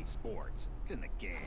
sports. It's in the game.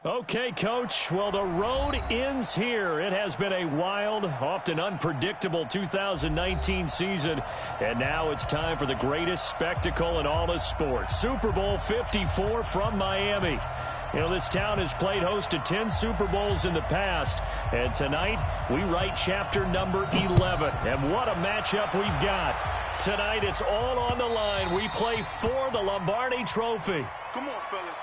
Okay, Coach. Well, the road ends here. It has been a wild, often unpredictable 2019 season, and now it's time for the greatest spectacle in all of sports. Super Bowl 54 from Miami. You know, this town has played host to 10 Super Bowls in the past, and tonight we write chapter number 11. And what a matchup we've got. Tonight it's all on the line. We play for the Lombardi Trophy. Come on, fellas.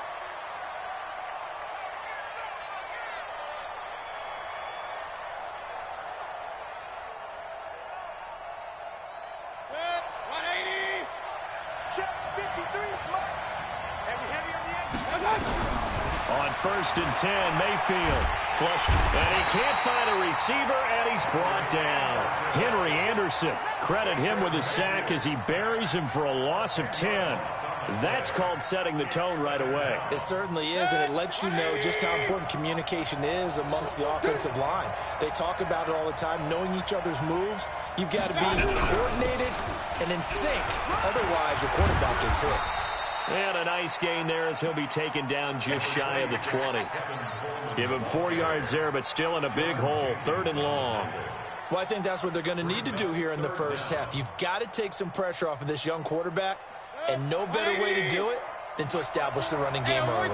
On 1st and 10, Mayfield flushed, and he can't find a receiver, and he's brought down. Henry Anderson, credit him with a sack as he buries him for a loss of 10. That's called setting the tone right away. It certainly is, and it lets you know just how important communication is amongst the offensive line. They talk about it all the time, knowing each other's moves. You've got to be coordinated and in sync. Otherwise, your quarterback gets hit. And a nice gain there as he'll be taken down just shy of the 20. Give him 4 yards there, but still in a big hole, 3rd and long. Well, I think that's what they're going to need to do here in the first half. You've got to take some pressure off of this young quarterback, and no better way to do it than to establish the running game early.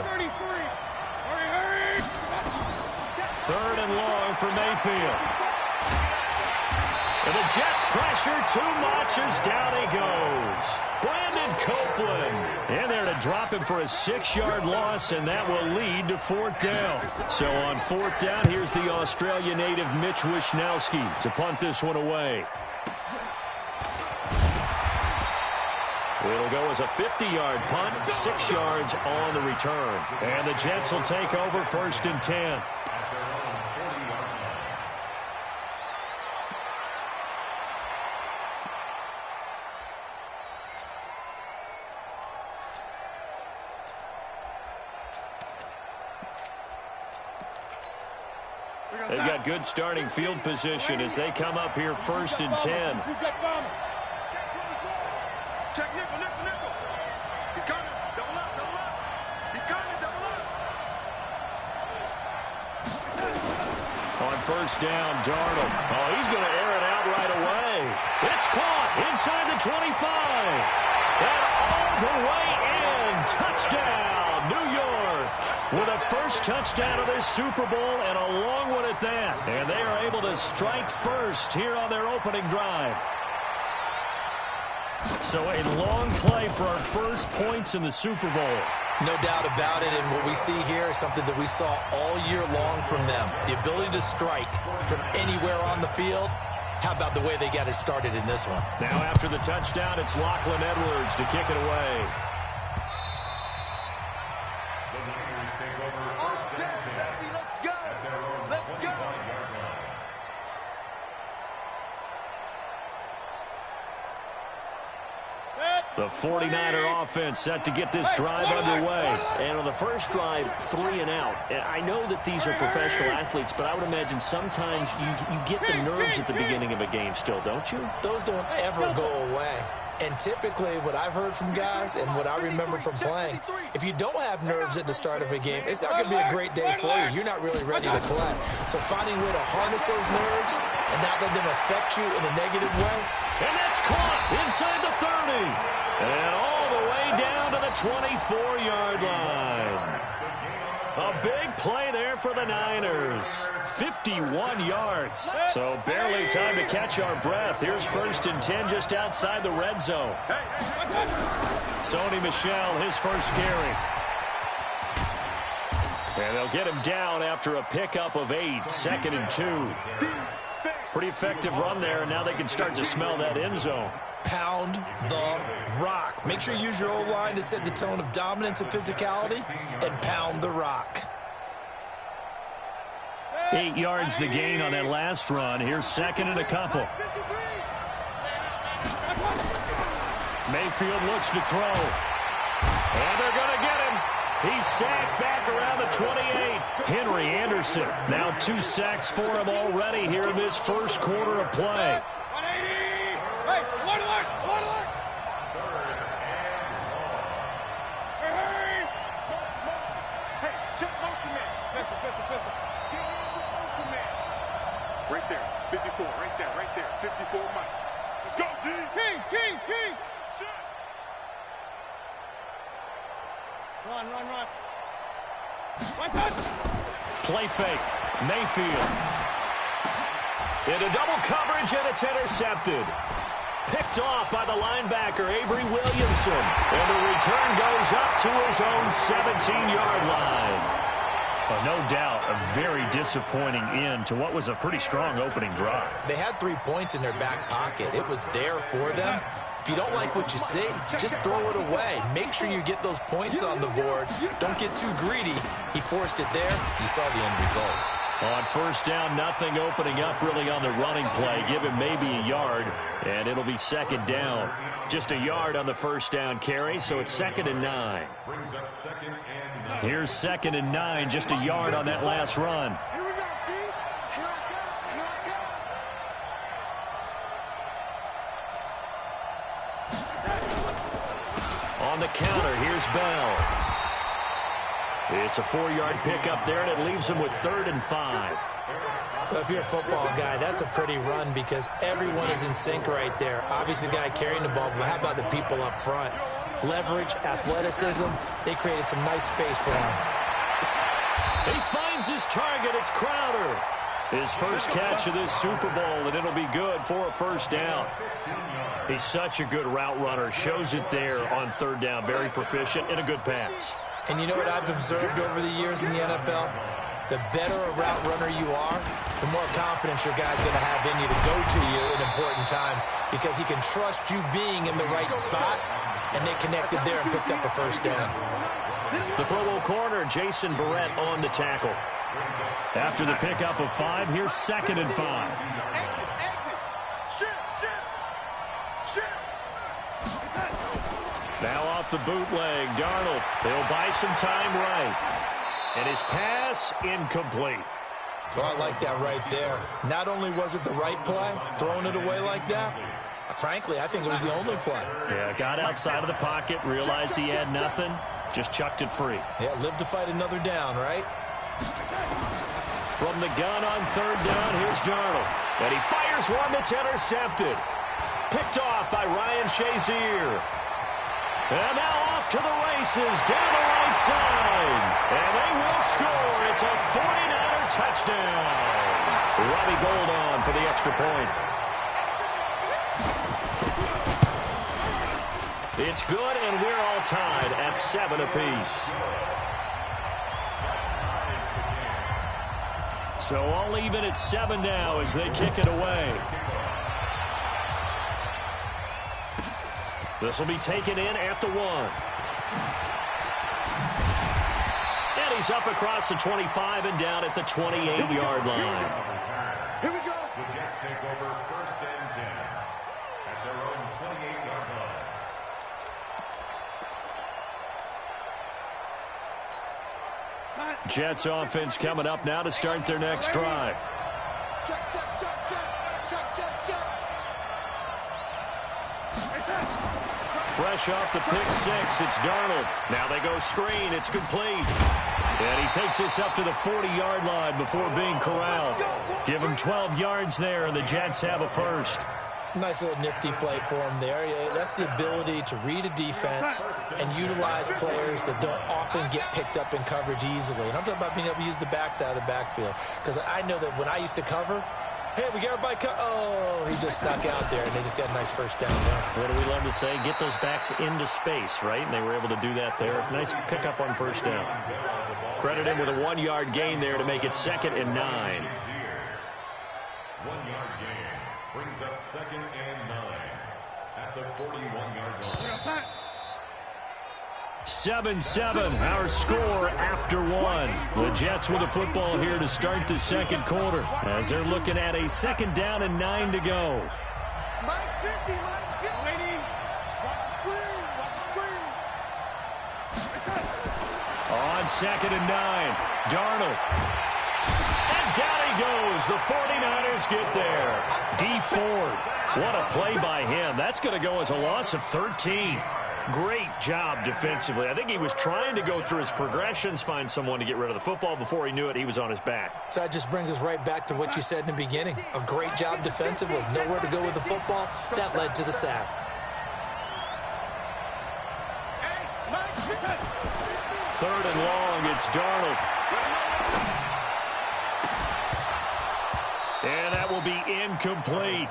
3rd and long for Mayfield. And the Jets pressure too much as down he goes. Brandon Copeland in there to drop him for a 6-yard loss, and that will lead to 4th down. So on 4th down, here's the Australia native Mitch Wishnowski to punt this one away. It'll go as a 50-yard punt, 6 yards on the return. And the Jets will take over 1st and 10. They've got good starting field position as they come up here 1st and 10. Check nickel, nickel, nickel. He's coming. Double up, double up. He's coming, double up. On 1st down, Darnold. Oh, he's going to air it out right away. It's caught inside the 25. And all the way in. Touchdown, New York. With a first touchdown of this Super Bowl and a long one at that. And they are able to strike first here on their opening drive. So a long play for our first points in the Super Bowl. No doubt about it, and what we see here is something that we saw all year long from them. The ability to strike from anywhere on the field. How about the way they got it started in this one? Now after the touchdown, it's Lachlan Edwards to kick it away. The 49er offense set to get this drive underway. And on the first drive, 3 and out. And I know that these are professional athletes, but I would imagine sometimes you get the nerves at the beginning of a game still, don't you? Those don't ever go away. And typically what I've heard from guys and what I remember from playing, if you don't have nerves at the start of a game, it's not going to be a great day for you. You're not really ready to play. So finding a way to harness those nerves and not let them affect you in a negative way. And that's caught inside the 30. And all the way down to the 24-yard line. A big play there for the Niners. 51 yards. So barely time to catch our breath. Here's 1st and 10 just outside the red zone. Sony Michel, his first carry. And they'll get him down after a pickup of 8. 2nd and 2. Pretty effective run there, and now they can start to smell that end zone. Pound the rock. Make sure you use your O-line to set the tone of dominance and physicality, and pound the rock. 8 yards the gain on that last run. Here's 2nd and a couple. Mayfield looks to throw. And they're going to get him. He's sacked back around the 28. Henry Anderson, now 2 sacks for him already here in this first quarter of play. Right there, 54, right there, 54 miles. Let's go, D! King! Shit! Run. Play fake. Mayfield. Into double coverage, and it's intercepted. Picked off by the linebacker, Avery Williamson. And the return goes up to his own 17-yard line. No doubt, a very disappointing end to what was a pretty strong opening drive. They had 3 points in their back pocket. It was there for them. If you don't like what you see, just throw it away. Make sure you get those points on the board. Don't get too greedy. He forced it there. You saw the end result. On first down, nothing opening up really on the running play. Give him maybe a yard, and it'll be 2nd down. Just a yard on the first down carry, so it's 2nd and 9. Here's 2nd and 9, just a yard on that last run. Here we go, D! Here I come! On the counter, here's Bell. It's a 4-yard pickup there, and it leaves him with 3rd and 5. Well, if you're a football guy, that's a pretty run because everyone is in sync right there. Obviously, the guy carrying the ball, but how about the people up front? Leverage, athleticism, they created some nice space for him. He finds his target. It's Crowder. His first catch of this Super Bowl, and it'll be good for a first down. He's such a good route runner. Shows it there on 3rd down. Very proficient and a good pass. And you know what I've observed over the years in the NFL? The better a route runner you are, the more confidence your guy's going to have in you to go to you in important times because he can trust you being in the right spot, and they connected there and picked up a first down. The Pro Bowl corner, Jason Verrett, on the tackle. After the pickup of 5, here's 2nd and 5. Now off the bootleg, Darnold. They'll buy some time right. And his pass incomplete. Oh, I like that right there. Not only was it the right play, throwing it away like that, frankly, I think it was the only play. Yeah, got outside of the pocket, realized he had nothing, just chucked it free. Yeah, live to fight another down, right? From the gun on 3rd down, here's Darnold. And he fires one that's intercepted. Picked off by Ryan Shazier. And now off to the races, down the right side. And they will score. It's a 49er touchdown. Robbie Gould on for the extra point. It's good, and we're all tied at 7 apiece. So all even at 7 now as they kick it away. This will be taken in at the 1. And he's up across the 25 and down at the 28-yard line. Here we go. The Jets take over 1st and 10 at their own 28-yard line. Jets offense coming up now to start their next drive. Check, check, check, check. Check, check, check. Fresh off the pick six, it's Darnold. Now they go screen. It's complete. And he takes this up to the 40-yard line before being corralled. Give him 12 yards there, and the Jets have a first. Nice little nifty play for him there. That's the ability to read a defense and utilize players that don't often get picked up in coverage easily. And I'm talking about being able to use the backs out of the backfield. Because I know that when I used to cover, hey, we got everybody oh, he just snuck out there, and they just got a nice first down there. What do we love to say? Get those backs into space, right? And they were able to do that there. Nice pickup on first down. Credit him with a 1-yard gain there to make it 2nd and 9. 1-yard gain brings up 2nd and 9 at the 41-yard line. 7-7, our score after 1. The Jets with the football here to start the second quarter as they're looking at a 2nd down and 9 to go. Mike's 50, Mike's 50. Lady, watch the screen, watch the screen. On 2nd and 9, Darnold. And down he goes. The 49ers get there. D Ford. What a play by him. That's going to go as a loss of 13. Great job defensively. I think he was trying to go through his progressions, find someone to get rid of the football. Before he knew it, he was on his back. So that just brings us right back to what you said in the beginning. A great job defensively. Nowhere to go with the football. That led to the sack. Third and long, it's Darnold. And that will be incomplete.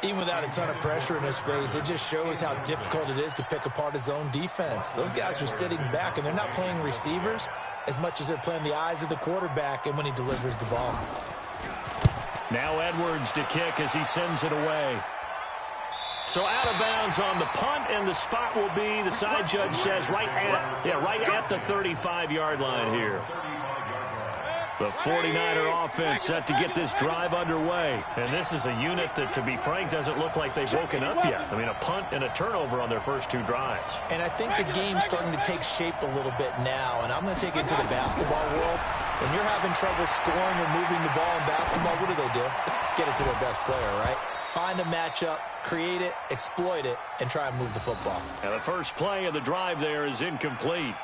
Even without a ton of pressure in his face, it just shows how difficult it is to pick apart his own defense. Those guys are sitting back, and they're not playing receivers as much as they're playing the eyes of the quarterback and when he delivers the ball. Now Edwards to kick as he sends it away. So out of bounds on the punt, and the spot will be, the side judge says, right at the 35-yard line here. The 49er offense set to get this drive underway. And this is a unit that, to be frank, doesn't look like they've woken up yet. I mean, a punt and a turnover on their first 2 drives. And I think the game's starting to take shape a little bit now. And I'm going to take it to the basketball world. When you're having trouble scoring or moving the ball in basketball, what do? Get it to their best player, right? Find a matchup, create it, exploit it, and try and move the football. And the first play of the drive there is incomplete.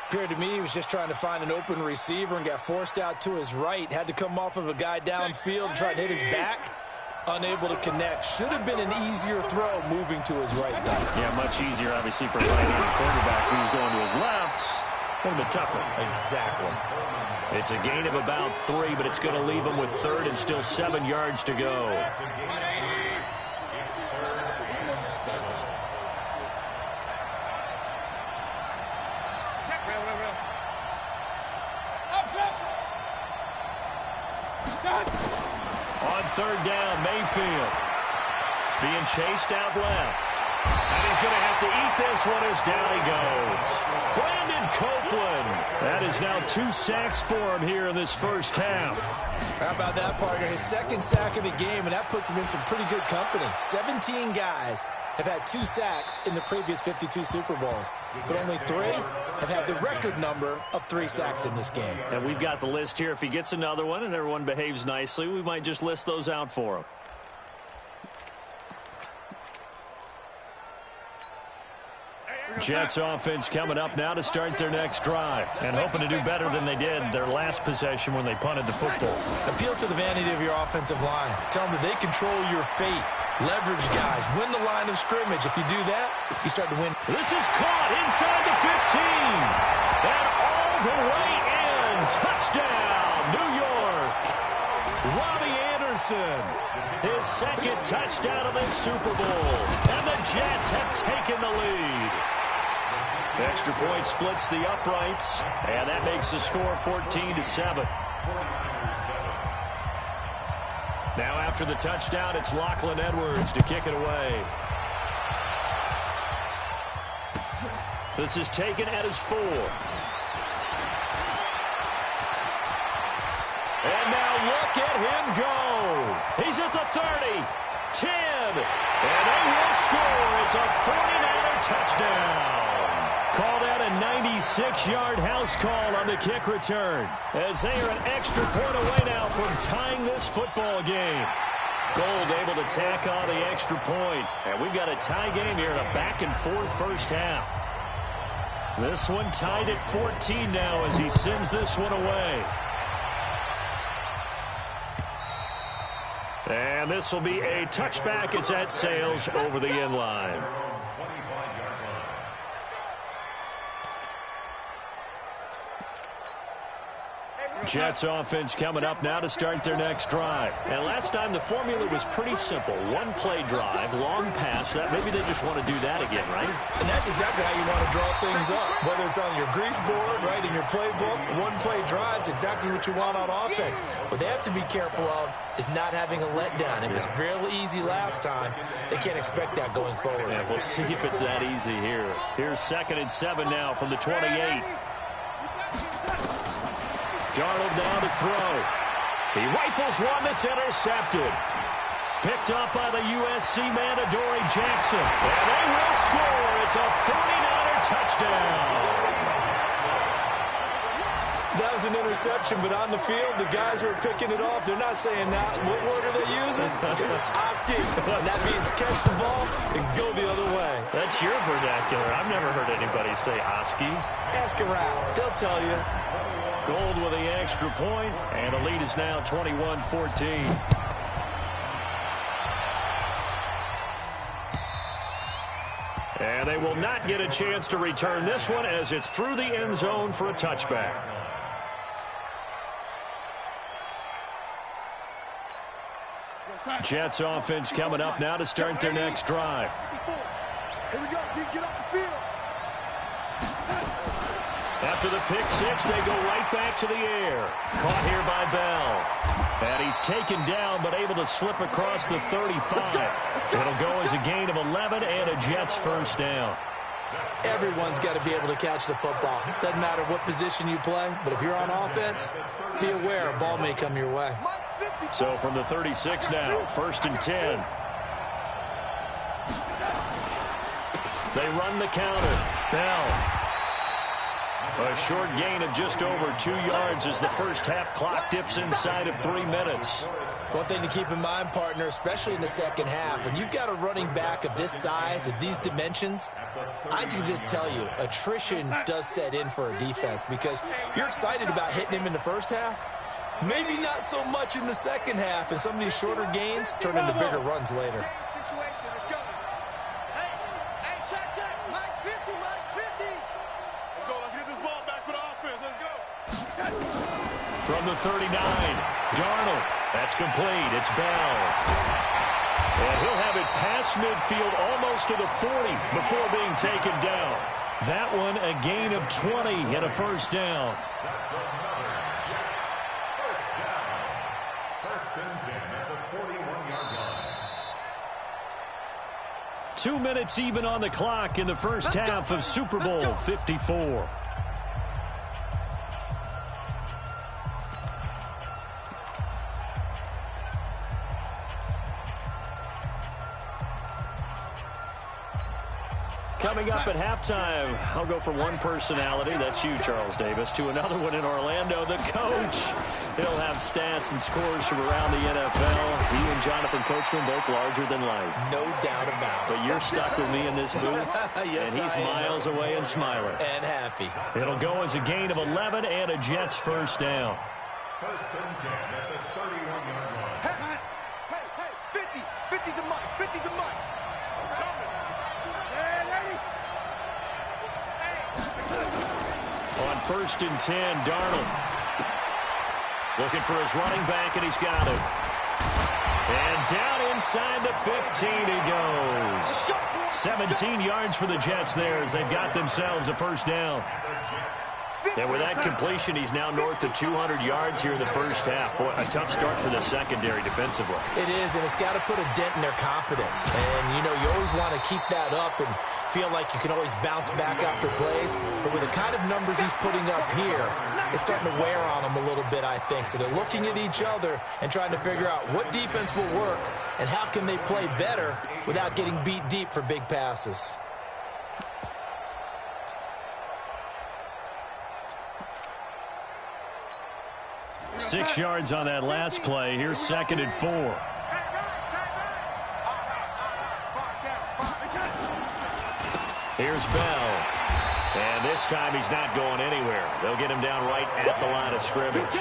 Appeared to me he was just trying to find an open receiver and got forced out to his right. Had to come off of a guy downfield, trying to hit his back. Unable to connect. Should have been an easier throw moving to his right, though. Yeah, much easier, obviously, for a right-handed quarterback who's going to his left. A little bit tougher. Exactly. It's a gain of about 3, but it's going to leave him with 3rd and still 7 yards to go. On 3rd down, Mayfield being chased out left. And he's going to have to eat this one as down he goes. Brandon Copeland. That is now 2 sacks for him here in this first half. How about that, partner? His 2nd sack of the game, and that puts him in some pretty good company. 17 guys have had 2 sacks in the previous 52 Super Bowls, but only 3 have had the record number of 3 sacks in this game. And we've got the list here. If he gets another one and everyone behaves nicely, we might just list those out for him. Jets offense coming up now to start their next drive and hoping to do better than they did their last possession when they punted the football. Appeal to the vanity of your offensive line. Tell them that they control your fate. Leverage guys. Win the line of scrimmage. If you do that, you start to win. This is caught inside the 15. And all the way in. Touchdown, New York. Robbie Anderson. His 2nd touchdown of this Super Bowl. And the Jets have taken the lead. Extra point splits the uprights. And that makes the score 14-7. Now after the touchdown, it's Lachlan Edwards to kick it away. This is taken at his 4. And now look at him go. He's at the 30, 10, and they will score. It's a 49er touchdown. Called out a 96-yard house call on the kick return, as they are an extra point away now from tying this football game. Gold able to tack on the extra point, and we've got a tie game here in a back-and-forth first half. This one tied at 14 now as he sends this one away. And this will be a touchback as that sails over the end line. Jets offense coming up now to start their next drive. And last time the formula was pretty simple. One play drive, long pass. That maybe they just want to do that again, right? And that's exactly how you want to draw things up. Whether it's on your grease board, right, in your playbook, one play drive's exactly what you want on offense. What they have to be careful of is not having a letdown. It was real easy last time. They can't expect that going forward. Yeah, we'll see if it's that easy here. Here's 2nd and 7 now from the 28. Darnold down to throw. He rifles one that's intercepted. Picked up by the USC man, Adoree Jackson. And they will score. It's a 49er touchdown. That was an interception, but on the field, the guys who are picking it off, they're not saying that. What word are they using? It's Oski. And that means catch the ball and go the other way. That's your vernacular. I've never heard anybody say Oski. Ask around. They'll tell you. Gold with the extra point, and the lead is now 21-14. And they will not get a chance to return this one as it's through the end zone for a touchback. Jets offense coming up now to start their next drive. Here we go, D, get off the field. After the pick six, they go right back to the air. Caught here by Bell. And he's taken down, but able to slip across the 35. It'll go as a gain of 11 and a Jets first down. Everyone's got to be able to catch the football. Doesn't matter what position you play, but if you're on offense, be aware a ball may come your way. So from the 36 now, 1st and 10. They run the counter. Bell. A short gain of just over 2 yards as the first half clock dips inside of 3 minutes. One thing to keep in mind, partner, especially in the second half, when you've got a running back of this size, of these dimensions, I can just tell you, attrition does set in for a defense because you're excited about hitting him in the first half. Maybe not so much in the second half, and some of these shorter gains turn into bigger runs later. From the 39, Darnold. That's complete. It's Bell. And he'll have it past midfield almost to the 40 before being taken down. That one a gain of 20 and a first down. That's another Jets first down. 1st and 10 at the 41-yard line. 2 minutes even on the clock in the first half of Super Bowl 54. Coming up at halftime, I'll go from one personality, that's you, Charles Davis, to another one in Orlando, the coach. He'll have stats and scores from around the NFL. He and Jonathan Coachman both larger than life. No doubt about it. But you're stuck with me in this booth, yes, and he's miles away and smiling. And happy. It'll go as a gain of 11 and a Jets first down. 1st and 10 at the 31-yard line. Hey, 50 to Mike, 50 to Mike. On 1st and 10, Darnold. Looking for his running back, and he's got it. And down inside the 15 he goes. 17 yards for the Jets there as they've got themselves a first down. And with that completion, he's now north of 200 yards here in the first half. Boy, a tough start for the secondary defensively. It is, and it's got to put a dent in their confidence. And, you know, you always want to keep that up and feel like you can always bounce back after plays. But with the kind of numbers he's putting up here, it's starting to wear on them a little bit, I think. So they're looking at each other and trying to figure out what defense will work and how can they play better without getting beat deep for big passes. 6 yards on that last play. Here's 2nd and 4. Here's Bell. And this time he's not going anywhere. They'll get him down right at the line of scrimmage.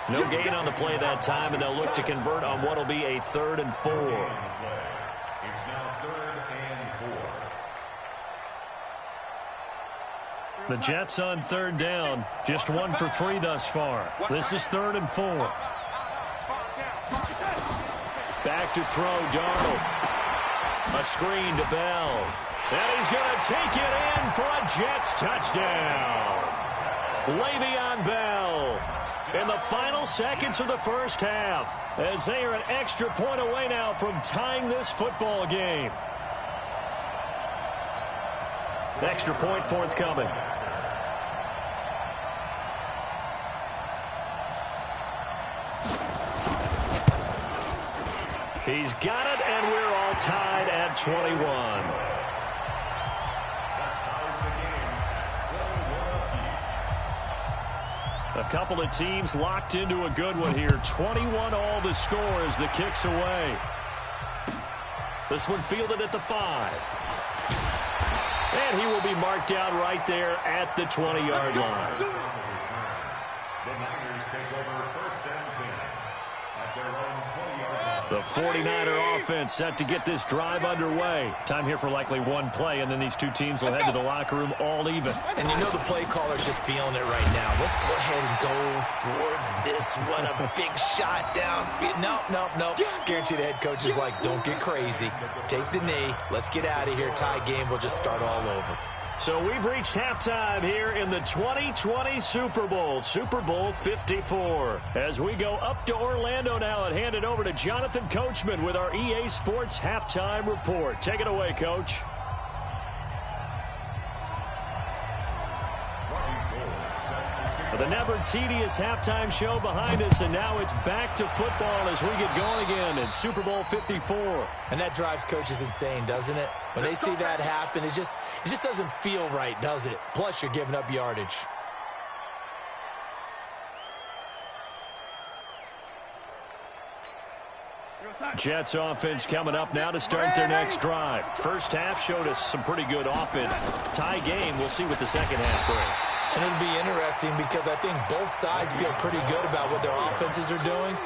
No gain on the play that time, and they'll look to convert on what will be a 3rd and 4. It's now 3rd and 4. The Jets on 3rd down. Just 1 for 3 thus far. This is 3rd and 4. Back to throw, Darnold. A screen to Bell. And he's going to take it in for a Jets touchdown. Le'Veon Bell in the final seconds of the first half, as they are an extra point away now from tying this football game. Extra point forthcoming. He's got it, and we're all tied at 21. A couple of teams locked into a good one here. 21 all the score as the kick's away. This one fielded at the 5. And he will be marked down right there at the 20-yard line. The Niners take over 1st and 10 at their own 20-yard line. The 49er offense set to get this drive underway. Time here for likely one play, and then these two teams will head to the locker room all even. And you know the play caller's just feeling it right now. Let's go ahead and go for this one. A big shot down. Nope. Guarantee the head coach is like, don't get crazy. Take the knee. Let's get out of here. Tie game. We'll just start all over. So we've reached halftime here in the 2020 Super Bowl, Super Bowl 54. As we go up to Orlando now and hand it over to Jonathan Coachman with our EA Sports Halftime Report. Take it away, Coach. The never-tedious halftime show behind us, and now it's back to football as we get going again in Super Bowl 54. And that drives coaches insane, doesn't it? When they see that happen, it just doesn't feel right, does it? Plus, you're giving up yardage. Jets offense coming up now to start their next drive. First half showed us some pretty good offense. Tie game, we'll see what the second half brings. And it'll be interesting because I think both sides feel pretty good about what their offenses are doing.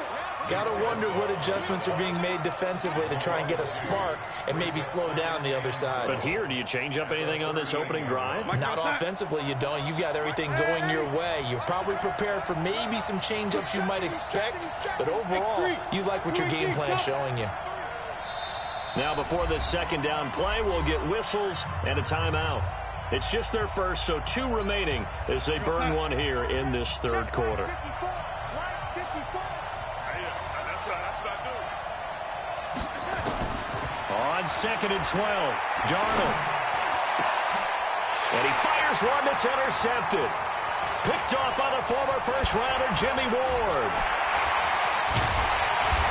Got to wonder what adjustments are being made defensively to try and get a spark and maybe slow down the other side. But here, do you change up anything on this opening drive? Not offensively, you don't. You've got everything going your way. You've probably prepared for maybe some change-ups you might expect, but overall, you like what your game plan's showing you. Now, before this second down play, we'll get whistles and a timeout. It's just their first, so 2 remaining as they burn one here in this third quarter. On 2nd and 12, Darnold. And he fires one that's intercepted. Picked off by the former first-rounder, Jimmy Ward.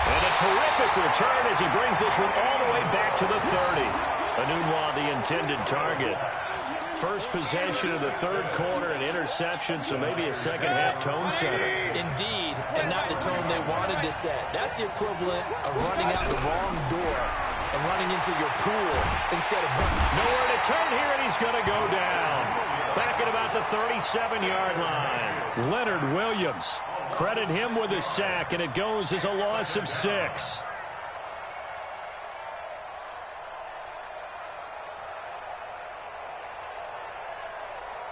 And a terrific return as he brings this one all the way back to the 30. Anunwa, the intended target. First possession of the third quarter, an interception, so maybe a second-half tone setter. Indeed, and not the tone they wanted to set. That's the equivalent of running out the wrong door and running into your pool instead of running. Nowhere to turn here, and he's going to go down. Back at about the 37-yard line. Leonard Williams. Credit him with a sack, and it goes as a loss of 6.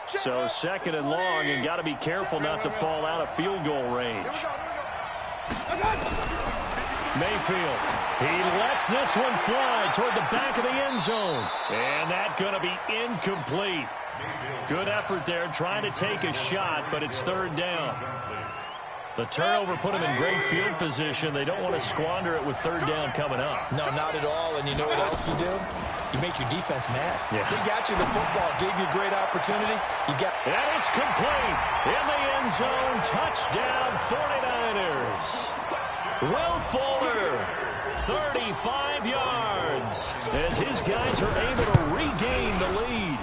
So 2nd and long, and got to be careful not to fall out of field goal range. Mayfield, he lets this one fly toward the back of the end zone. And that's going to be incomplete. Good effort there trying to take a shot, but it's 3rd down. The turnover put him in great field position. They don't want to squander it with 3rd down coming up. No, not at all. And you know what else you do? You make your defense mad. Yeah. They got you the football, gave you a great opportunity. You got. And it's complete. In the end zone, touchdown 49ers. Will Fuller, 35 yards, as his guys are able to regain the lead.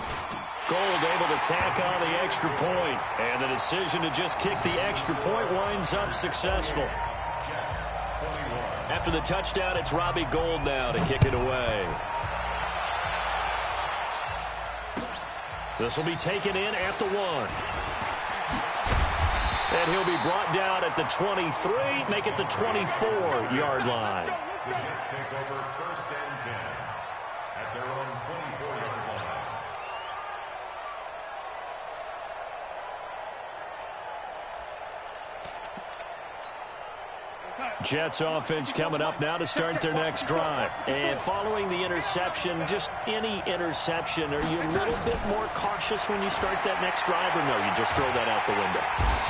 Gold able to tack on the extra point. And the decision to just kick the extra point winds up successful. After the touchdown, it's Robbie Gould now to kick it away. This will be taken in at the 1. And he'll be brought down at the 23, make it the 24-yard line. Jets take over 1st and 10 at their own 24-yard line. Jets offense coming up now to start their next drive. And following the interception, just any interception, are you a little bit more cautious when you start that next drive, or no, you just throw that out the window?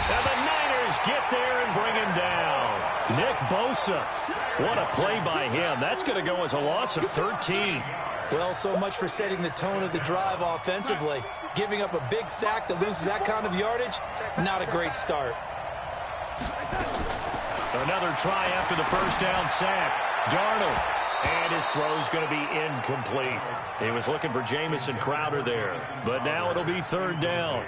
And the Niners get there and bring him down. Nick Bosa, what a play by him. That's going to go as a loss of 13. Well, so much for setting the tone of the drive offensively. Giving up a big sack that loses that kind of yardage, not a great start. Another try after the first down sack. Darnold. And his throw's going to be incomplete. He was looking for Jamison Crowder there. But now it'll be 3rd down.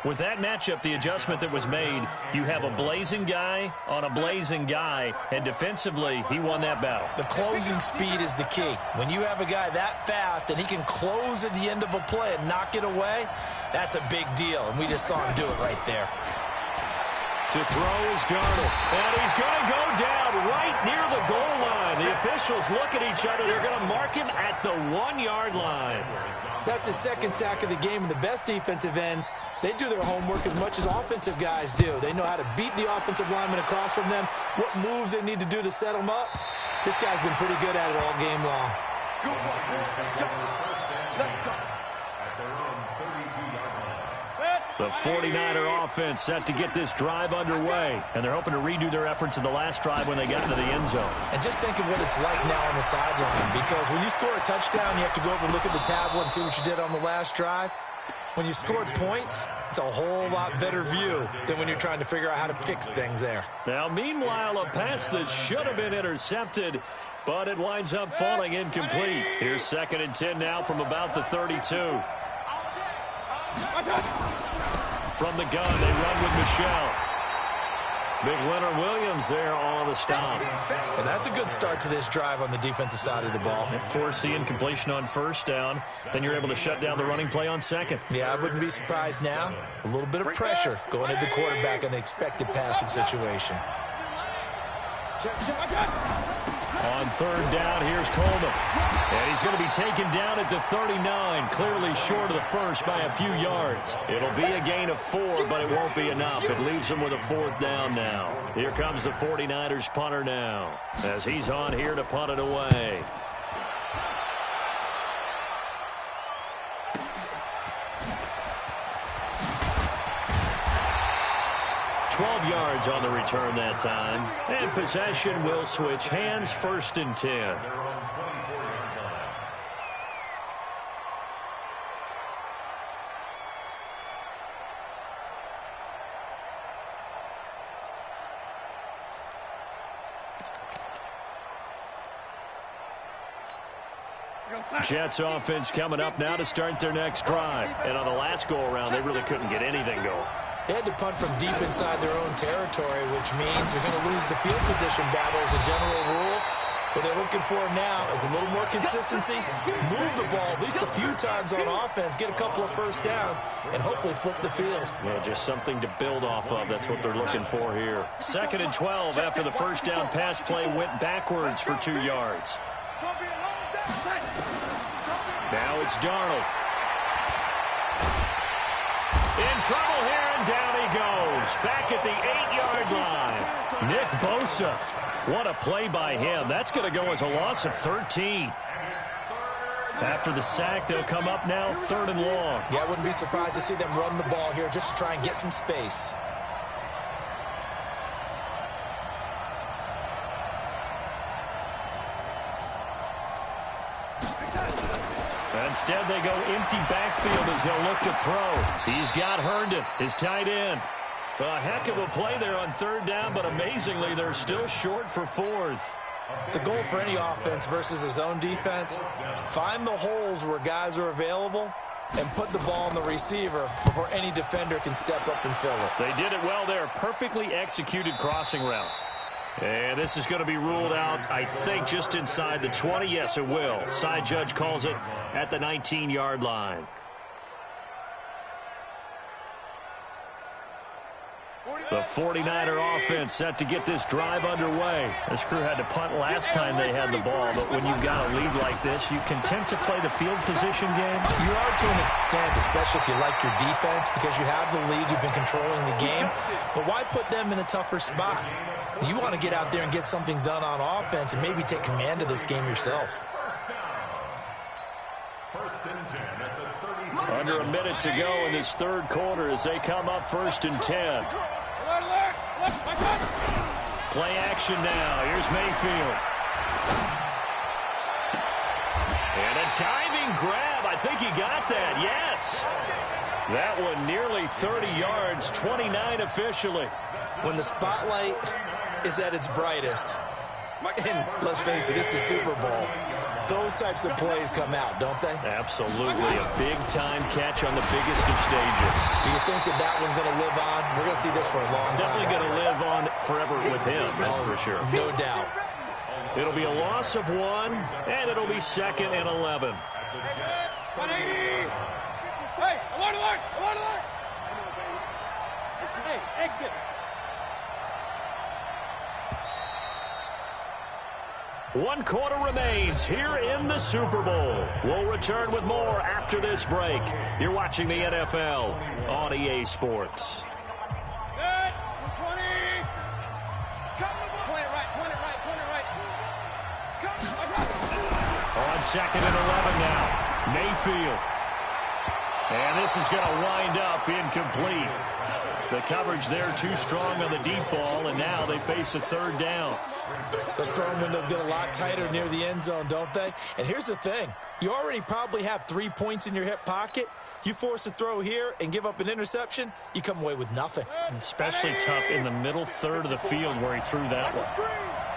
With that matchup, the adjustment that was made, you have a blazing guy on a blazing guy, and defensively, he won that battle. The closing speed is the key. When you have a guy that fast and he can close at the end of a play and knock it away, that's a big deal, and we just saw him do it right there. To throw is Darnold, and he's going to go down right near the goal line. The officials look at each other. They're going to mark him at the 1-yard line. That's his 2nd sack of the game, and the best defensive ends, they do their homework as much as offensive guys do. They know how to beat the offensive lineman across from them, what moves they need to do to set them up. This guy's been pretty good at it all game long. The 49er offense set to get this drive underway, and they're hoping to redo their efforts in the last drive when they got into the end zone. And just think of what it's like now on the sideline, because when you score a touchdown, you have to go over and look at the tablet and see what you did on the last drive. When you scored points, it's a whole lot better view than when you're trying to figure out how to fix things there. Now, meanwhile, a pass that should have been intercepted, but it winds up falling incomplete. Here's 2nd and 10 now from about the 32. From the gun, they run with Michelle. Big Leonard Williams there on the stop. And that's a good start to this drive on the defensive side of the ball. And force the incompletion on 1st down. Then you're able to shut down the running play on 2nd. Yeah, I wouldn't be surprised now. A little bit of pressure going into the quarterback in the expected passing situation. On 3rd down, here's Coleman. And he's going to be taken down at the 39, clearly short of the first by a few yards. It'll be a gain of 4, but it won't be enough. It leaves him with a 4th down now. Here comes the 49ers punter now, as he's on here to punt it away. 12 yards on the return that time. And possession will switch hands, 1st and 10. Jets offense coming up now to start their next drive. And on the last go-around, they really couldn't get anything going. They had to punt from deep inside their own territory, which means they're going to lose the field position battle as a general rule. What they're looking for now is a little more consistency, move the ball at least a few times on offense, get a couple of 1st downs, and hopefully flip the field. Yeah, just something to build off of. That's what they're looking for here. 2nd and 12 after the 1st down pass play went backwards for 2 yards. Now it's Darnold. In trouble here, and down he goes. Back at the 8-yard line. Nick Bosa. What a play by him. That's going to go as a loss of 13. After the sack, they'll come up now 3rd and long. Yeah, I wouldn't be surprised to see them run the ball here just to try and get some space. Instead, they go empty backfield as they'll look to throw. He's got Herndon, his tight end. A heck of a play there on 3rd down, but amazingly, they're still short for 4th. The goal for any offense versus a zone defense, find the holes where guys are available and put the ball on the receiver before any defender can step up and fill it. They did it well there. Perfectly executed crossing route. And this is going to be ruled out, I think, just inside the 20. Yes, it will. Side judge calls it at the 19-yard line. The 49er offense set to get this drive underway. This crew had to punt last time they had the ball, but when you've got a lead like this, you content to play the field position game? You are to an extent, especially if you like your defense, because you have the lead, you've been controlling the game. But why put them in a tougher spot? You want to get out there and get something done on offense and maybe take command of this game yourself. First and 10 at the 30. Under a minute to go in this third quarter as they come up 1st and 10. Play action now. Here's Mayfield. And a diving grab. I think he got that. Yes. That one nearly 30 yards, 29 officially. When the spotlight is at its brightest, and let's face it, it's the Super Bowl, those types of plays come out, don't they? Absolutely. A big-time catch on the biggest of stages. Do you think that that one's going to live on? We're going to see this for a long time. Definitely going to live on forever with him, that's for sure. No doubt. It'll be a loss of 1, and it'll be 2nd and 11. 180. Hey, alert, alert, alert, alert. Hey, exit. One quarter remains here in the Super Bowl. We'll return with more after this break. You're watching the NFL on EA Sports. Good. 20. Point it right, point it right, point it right. On 2nd and 11 now. Mayfield. And this is going to wind up incomplete. The coverage there too strong on the deep ball, and now they face a 3rd down. Those throwing windows get a lot tighter near the end zone, don't they? And here's the thing. You already probably have 3 points in your hip pocket. You force a throw here and give up an interception, you come away with nothing. Especially tough in the middle third of the field where he threw that one.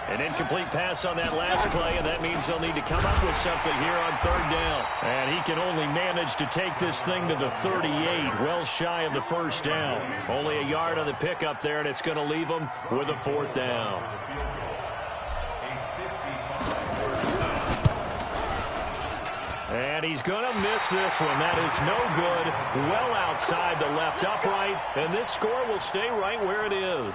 An incomplete pass on that last play, and that means they'll need to come up with something here on 3rd down. And he can only manage to take this thing to the 38, well shy of the 1st down. Only a yard on the pickup there, and it's going to leave him with a 4th down. And he's going to miss this one. That is no good. Well outside the left upright, and this score will stay right where it is.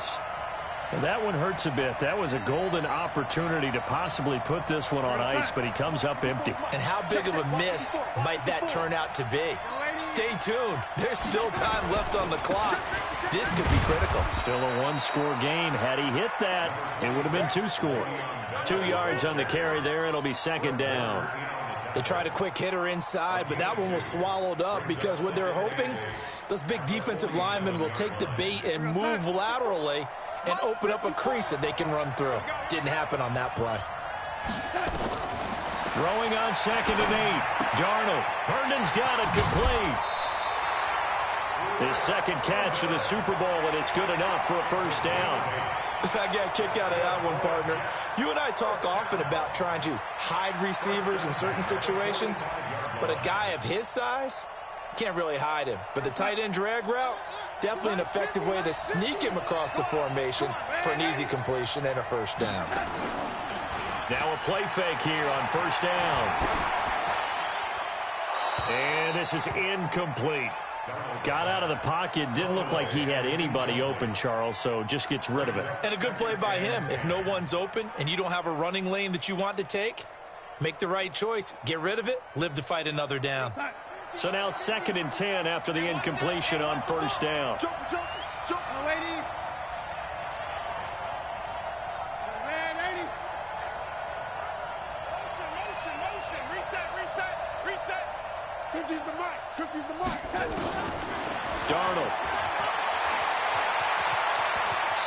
And that one hurts a bit. That was a golden opportunity to possibly put this one on ice, but he comes up empty. And how big of a miss might that turn out to be? Stay tuned. There's still time left on the clock. This could be critical. Still a 1-score game. Had he hit that, it would have been 2 scores. 2 yards on the carry there. It'll be 2nd down. They tried a quick hitter inside, but that one was swallowed up because what they're hoping, those big defensive linemen will take the bait and move laterally and open up a crease that they can run through. Didn't happen on that play. Throwing on 2nd and 8. Darnold. Herndon's got it complete. His 2nd catch of the Super Bowl, and it's good enough for a 1st down. I got a kick out of that one, partner. You and I talk often about trying to hide receivers in certain situations, but a guy of his size, can't really hide him. But the tight end drag route, definitely an effective way to sneak him across the formation for an easy completion and a 1st down. Now a play fake here on 1st down. And this is incomplete. Got out of the pocket. Didn't look like he had anybody open, Charles, so just gets rid of it. And a good play by him. If no one's open and you don't have a running lane that you want to take, make the right choice. Get rid of it. Live to fight another down. So now 2nd and 10 after the incompletion on 1st down. Jump, jump, jump. 180. 180. Motion, motion. Reset, reset, reset. 50's the mark. 50's the mark. Darnold.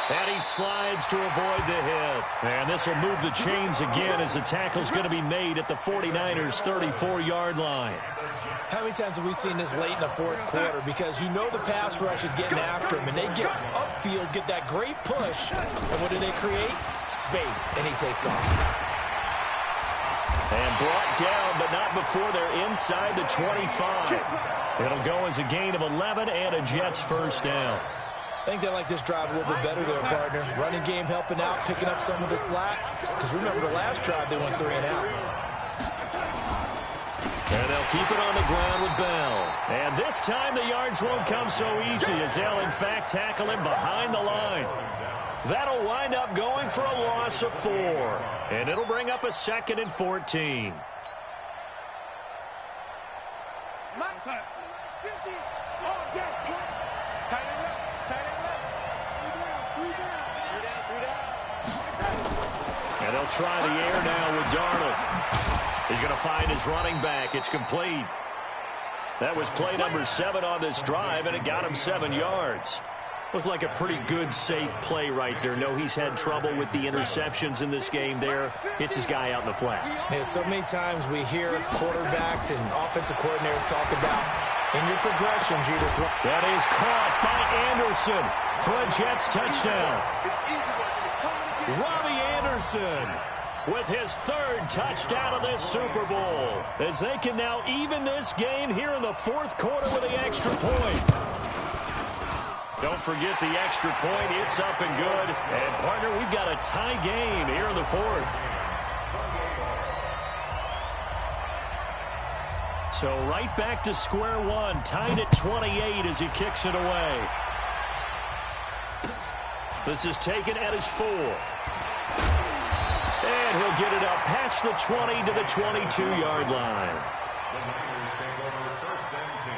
And he slides to avoid the hit. And this will move the chains again as the tackle's going to be made at the 49ers' 34-yard line. How many times have we seen this late in the 4th quarter? Because you know the pass rush is getting after him, and they get upfield, get that great push, and what do they create? Space, and he takes off. And brought down, but not before they're inside the 25. It'll go as a gain of 11 and a Jets first down. I think they like this drive a little bit better there, partner. Running game helping out, picking up some of the slack. Because remember, the last drive, they went 3 and out. And they'll keep it on the ground with Bell. And this time the yards won't come so easy as they'll, in fact, tackle him behind the line. That'll wind up going for a loss of 4. And it'll bring up a 2nd and 14. And they'll try the air now with Darnold. He's going to find his running back. It's complete. That was play number 7 on this drive, and it got him 7 yards. Looked like a pretty good, safe play right there. No, he's had trouble with the interceptions in this game there. Hits his guy out in the flat. Yeah, so many times we hear quarterbacks and offensive coordinators talk about in your progressions, you either throw. That is caught by Anderson for a Jets touchdown. Robbie Anderson with his 3rd touchdown of this Super Bowl, as they can now even this game here in the 4th quarter with the extra point. Don't forget the extra point. It's up and good. And, partner, we've got a tie game here in the 4th. So right back to square one, tied at 28 as he kicks it away. This is taken at his 4. And he'll get it up past the 20 to the 22-yard line. The Niners take over 1st and 10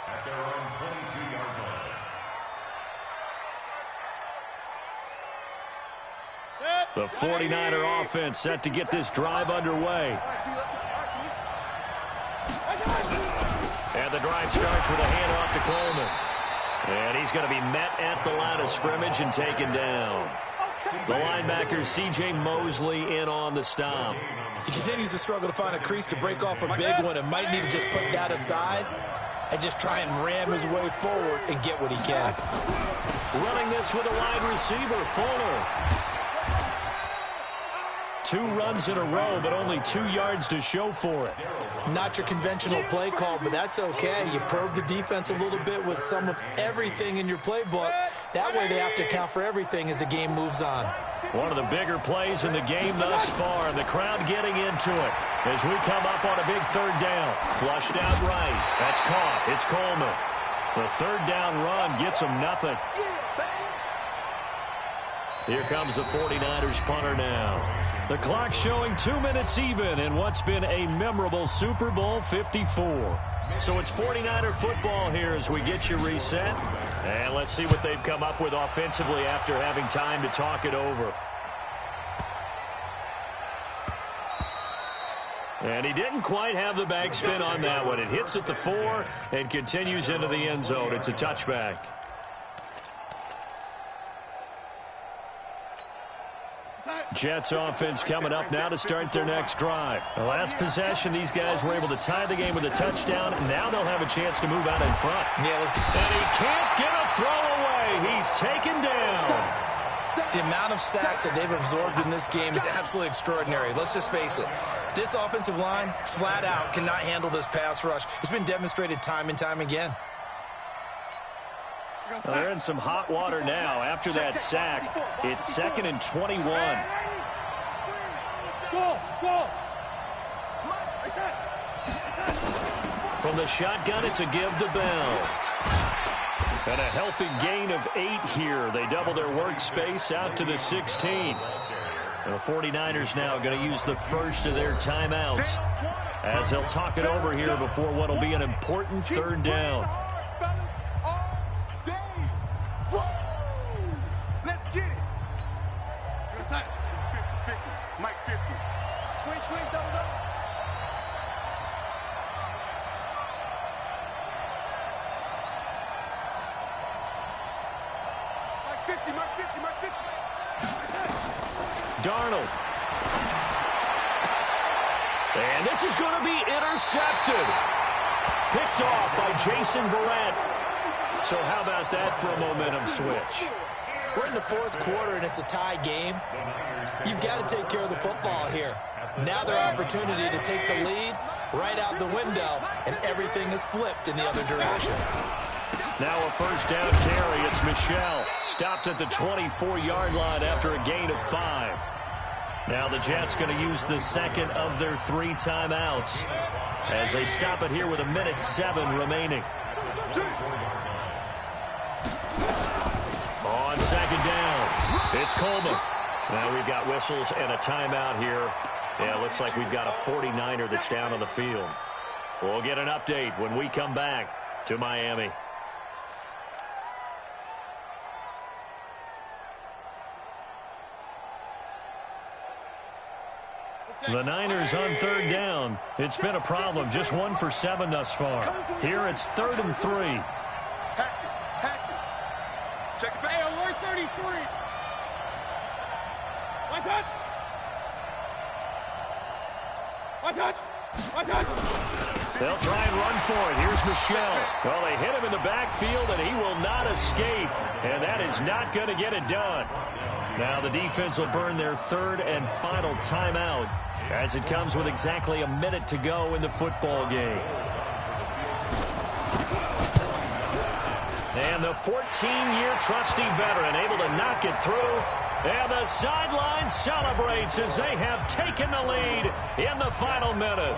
at their own 22-yard line. The 49er offense set to get this drive underway. And the drive starts with a handoff to Coleman. And he's going to be met at the line of scrimmage and taken down. The linebacker, C.J. Mosley, in on the stop. He continues to struggle to find a crease to break off a big one and might need to just put that aside and just try and ram his way forward and get what he can. Running this with a wide receiver, Fuller. 2 runs in a row, but only 2 yards to show for it. Not your conventional play call, but that's okay. You probe the defense a little bit with some of everything in your playbook. That way they have to account for everything as the game moves on. One of the bigger plays in the game thus far, and the crowd getting into it as we come up on a big 3rd down. Flushed out right. That's caught. It's Coleman. The 3rd down run gets him nothing. Here comes the 49ers punter now. The clock showing 2 minutes even in what's been a memorable Super Bowl 54. So it's 49er football here as we get you reset. And let's see what they've come up with offensively after having time to talk it over. And he didn't quite have the backspin on that one. It hits at the 4 and continues into the end zone. It's a touchback. Jets offense coming up now to start their next drive. The last possession, these guys were able to tie the game with a touchdown, and now they'll have a chance to move out in front. Yeah, let's get. And he can't get a throw away. He's taken down. The amount of sacks that they've absorbed in this game is absolutely extraordinary. Let's just face it. This offensive line, flat out, cannot handle this pass rush. It's been demonstrated time and time again. Well, they're in some hot water now. After that sack, it's 2nd and 21. From the shotgun, it's a give to Bell. And a healthy gain of 8 here. They double their workspace out to the 16. And the 49ers now going to use the first of their timeouts as they'll talk it over here before what will be an important 3rd down. Darnold. And this is going to be intercepted. Picked off by Jason Verrett. So how about that for a momentum switch? We're in the 4th quarter, and it's a tie game. You've got to take care of the football here. Now their opportunity to take the lead right out the window, and everything is flipped in the other direction. Now a first down carry. It's Michel. Stopped at the 24-yard line after a gain of 5. Now the Jets going to use the second of their 3 timeouts as they stop it here with 1:07 remaining. On second down, it's Coleman. Now we've got whistles and a timeout here. Yeah, it looks like we've got a 49er that's down on the field. We'll get an update when we come back to Miami. The Niners on third down. It's been a problem. Just 1 for 7 thus far. Here it's 3rd and 3. Hatchet. Check it back. Hey, alert 33. What's that? They'll try and run for it. Here's Michel. Well, they hit him in the backfield, and he will not escape. And that is not going to get it done. Now the defense will burn their 3rd and final timeout as it comes with exactly a minute to go in the football game. And the 14-year trusty veteran able to knock it through. And the sideline celebrates as they have taken the lead in the final minute.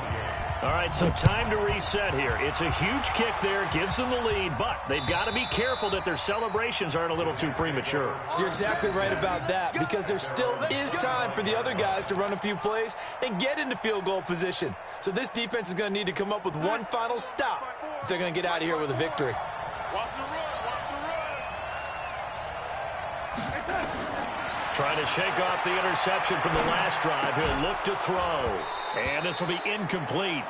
All right, so time to reset here. It's a huge kick there, gives them the lead, but they've got to be careful that their celebrations aren't a little too premature. You're exactly right about that, because there still is time for the other guys to run a few plays and get into field goal position. So this defense is going to need to come up with one final stop if they're going to get out of here with a victory. Watch the run. Trying to shake off the interception from the last drive. He'll look to throw. And this will be incomplete.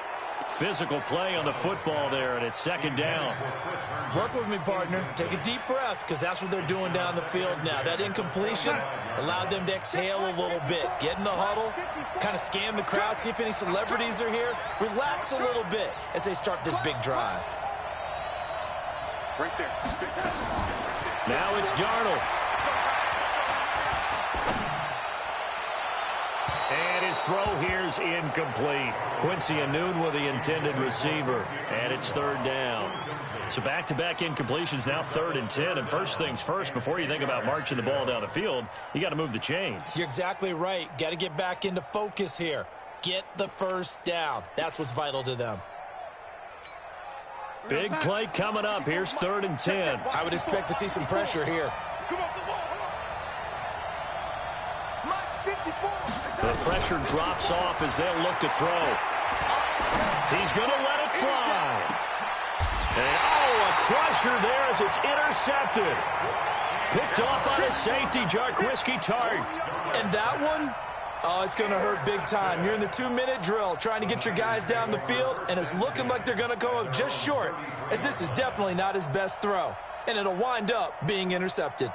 Physical play on the football there, and it's 2nd down. Work with me, partner. Take a deep breath, because that's what they're doing down the field now. That incompletion allowed them to exhale a little bit. Get in the huddle, kind of scan the crowd, see if any celebrities are here. Relax a little bit as they start this big drive. Right there. Now it's Darnold. And his throw here's incomplete. Quincy Anoon with the intended receiver. And it's 3rd down. So back-to-back incompletions, now 3rd and 10. And first things first, before you think about marching the ball down the field, you got to move the chains. You're exactly right. Got to get back into focus here. Get the first down. That's what's vital to them. Big play coming up. Here's 3rd and 10. I would expect to see some pressure here. The pressure drops off as they'll look to throw. He's going to let it fly. And, a crusher there as it's intercepted. Picked off by the safety, Jarquiski Tart. And that one, it's going to hurt big time. You're in the 2-minute drill trying to get your guys down the field, and it's looking like they're going to come up just short, as this is definitely not his best throw. And it'll wind up being intercepted.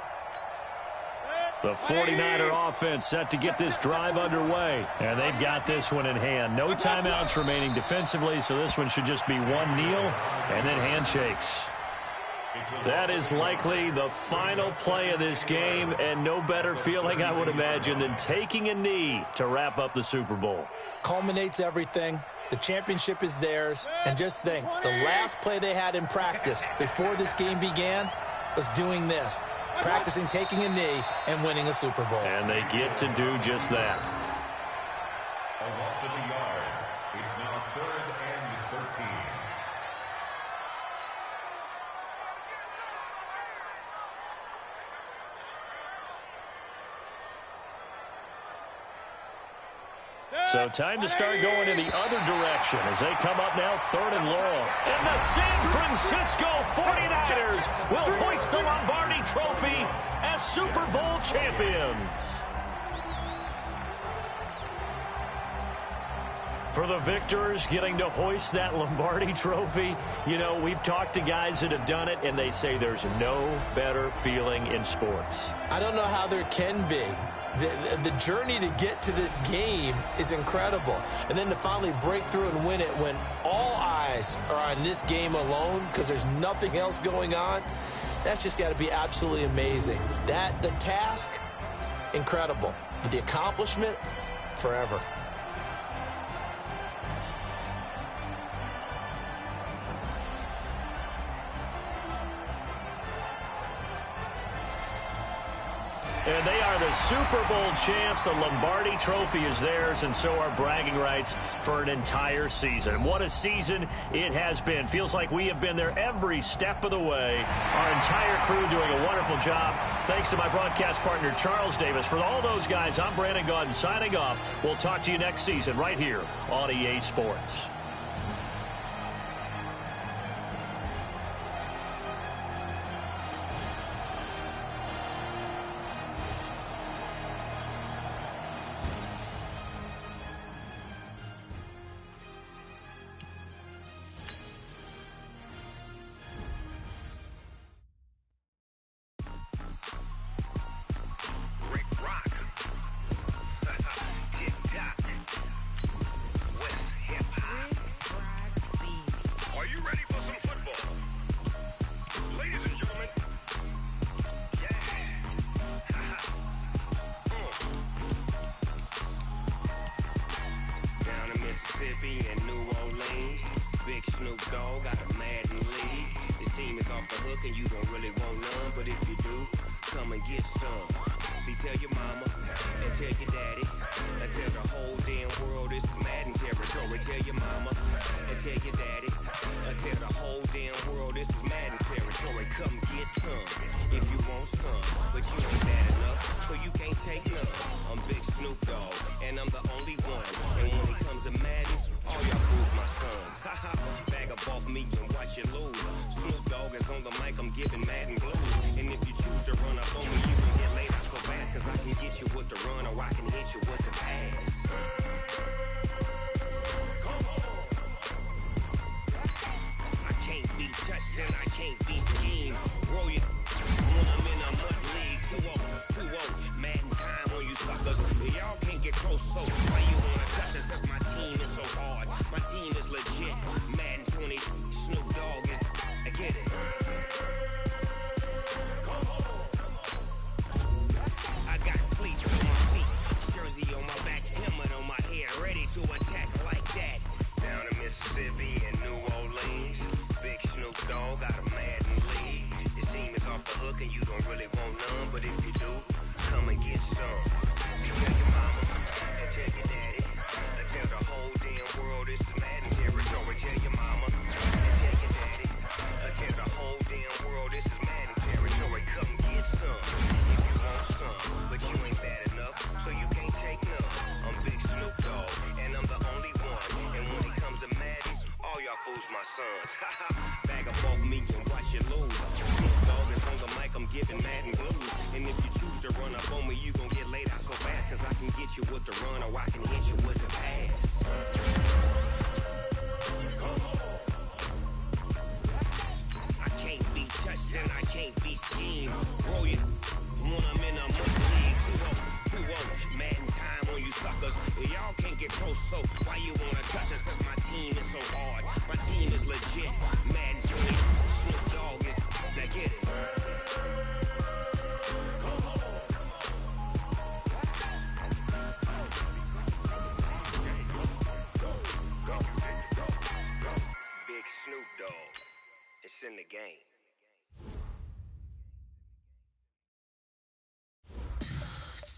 The 49er offense set to get this drive underway. And they've got this one in hand. No timeouts remaining defensively, so this one should just be one kneel and then handshakes. That is likely the final play of this game, and no better feeling, I would imagine, than taking a knee to wrap up the Super Bowl. Culminates everything. The championship is theirs. And just think, the last play they had in practice before this game began was doing this. Practicing taking a knee and winning a Super Bowl. And they get to do just that. A loss of a yard. It's now 3rd and 13. So time to start going in the other direction as they come up now 3rd and long. And the San Francisco 49ers will hoist the Lombardi Trophy as Super Bowl champions. For the victors getting to hoist that Lombardi Trophy, you know, we've talked to guys that have done it, and they say there's no better feeling in sports. I don't know how there can be. The journey to get to this game is incredible. And then to finally break through and win it when all eyes are on this game alone because there's nothing else going on, that's just got to be absolutely amazing. The task, incredible. but the accomplishment, forever. And they are the Super Bowl champs. The Lombardi Trophy is theirs, and so are bragging rights for an entire season. What a season it has been. Feels like we have been there every step of the way. Our entire crew doing a wonderful job. Thanks to my broadcast partner, Charles Davis. For all those guys, I'm Brandon Gaudin signing off. We'll talk to you next season right here on EA Sports.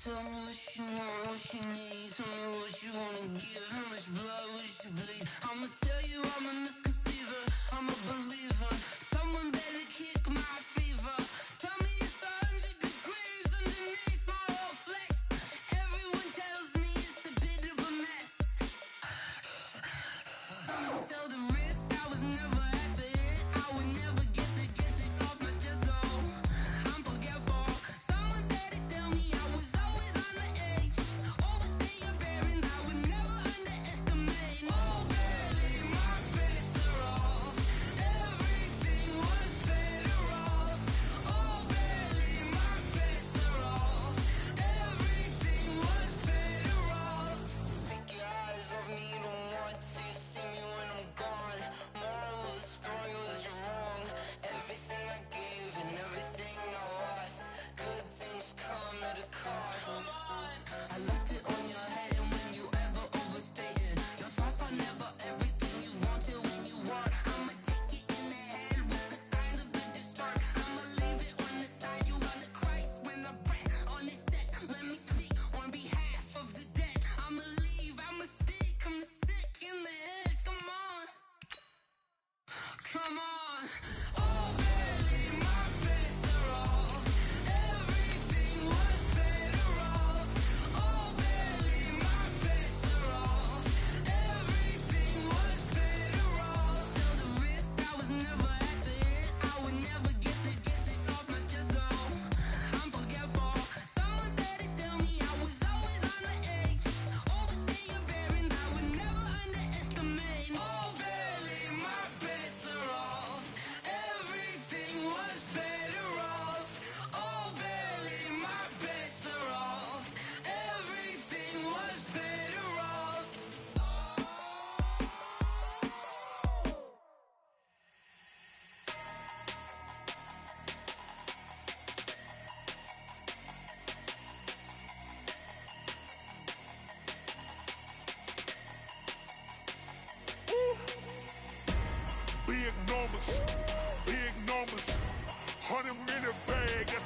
Tell me what you want, what you need. Tell me what you wanna give. How much blood would you bleed? I'ma tell you I'm a misconceiver. I'm a believer. Someone better kick my fever. Tell me it's 100 degrees underneath my whole flesh. Everyone tells me it's a bit of a mess. Someone tell the risk I was never at the end. I would never get it off my chest. Oh, I'm forgetful. Someone better tell me I was always on the edge. Overstay your bearings, I would never underestimate. Oh, barely, my credits are off. Everything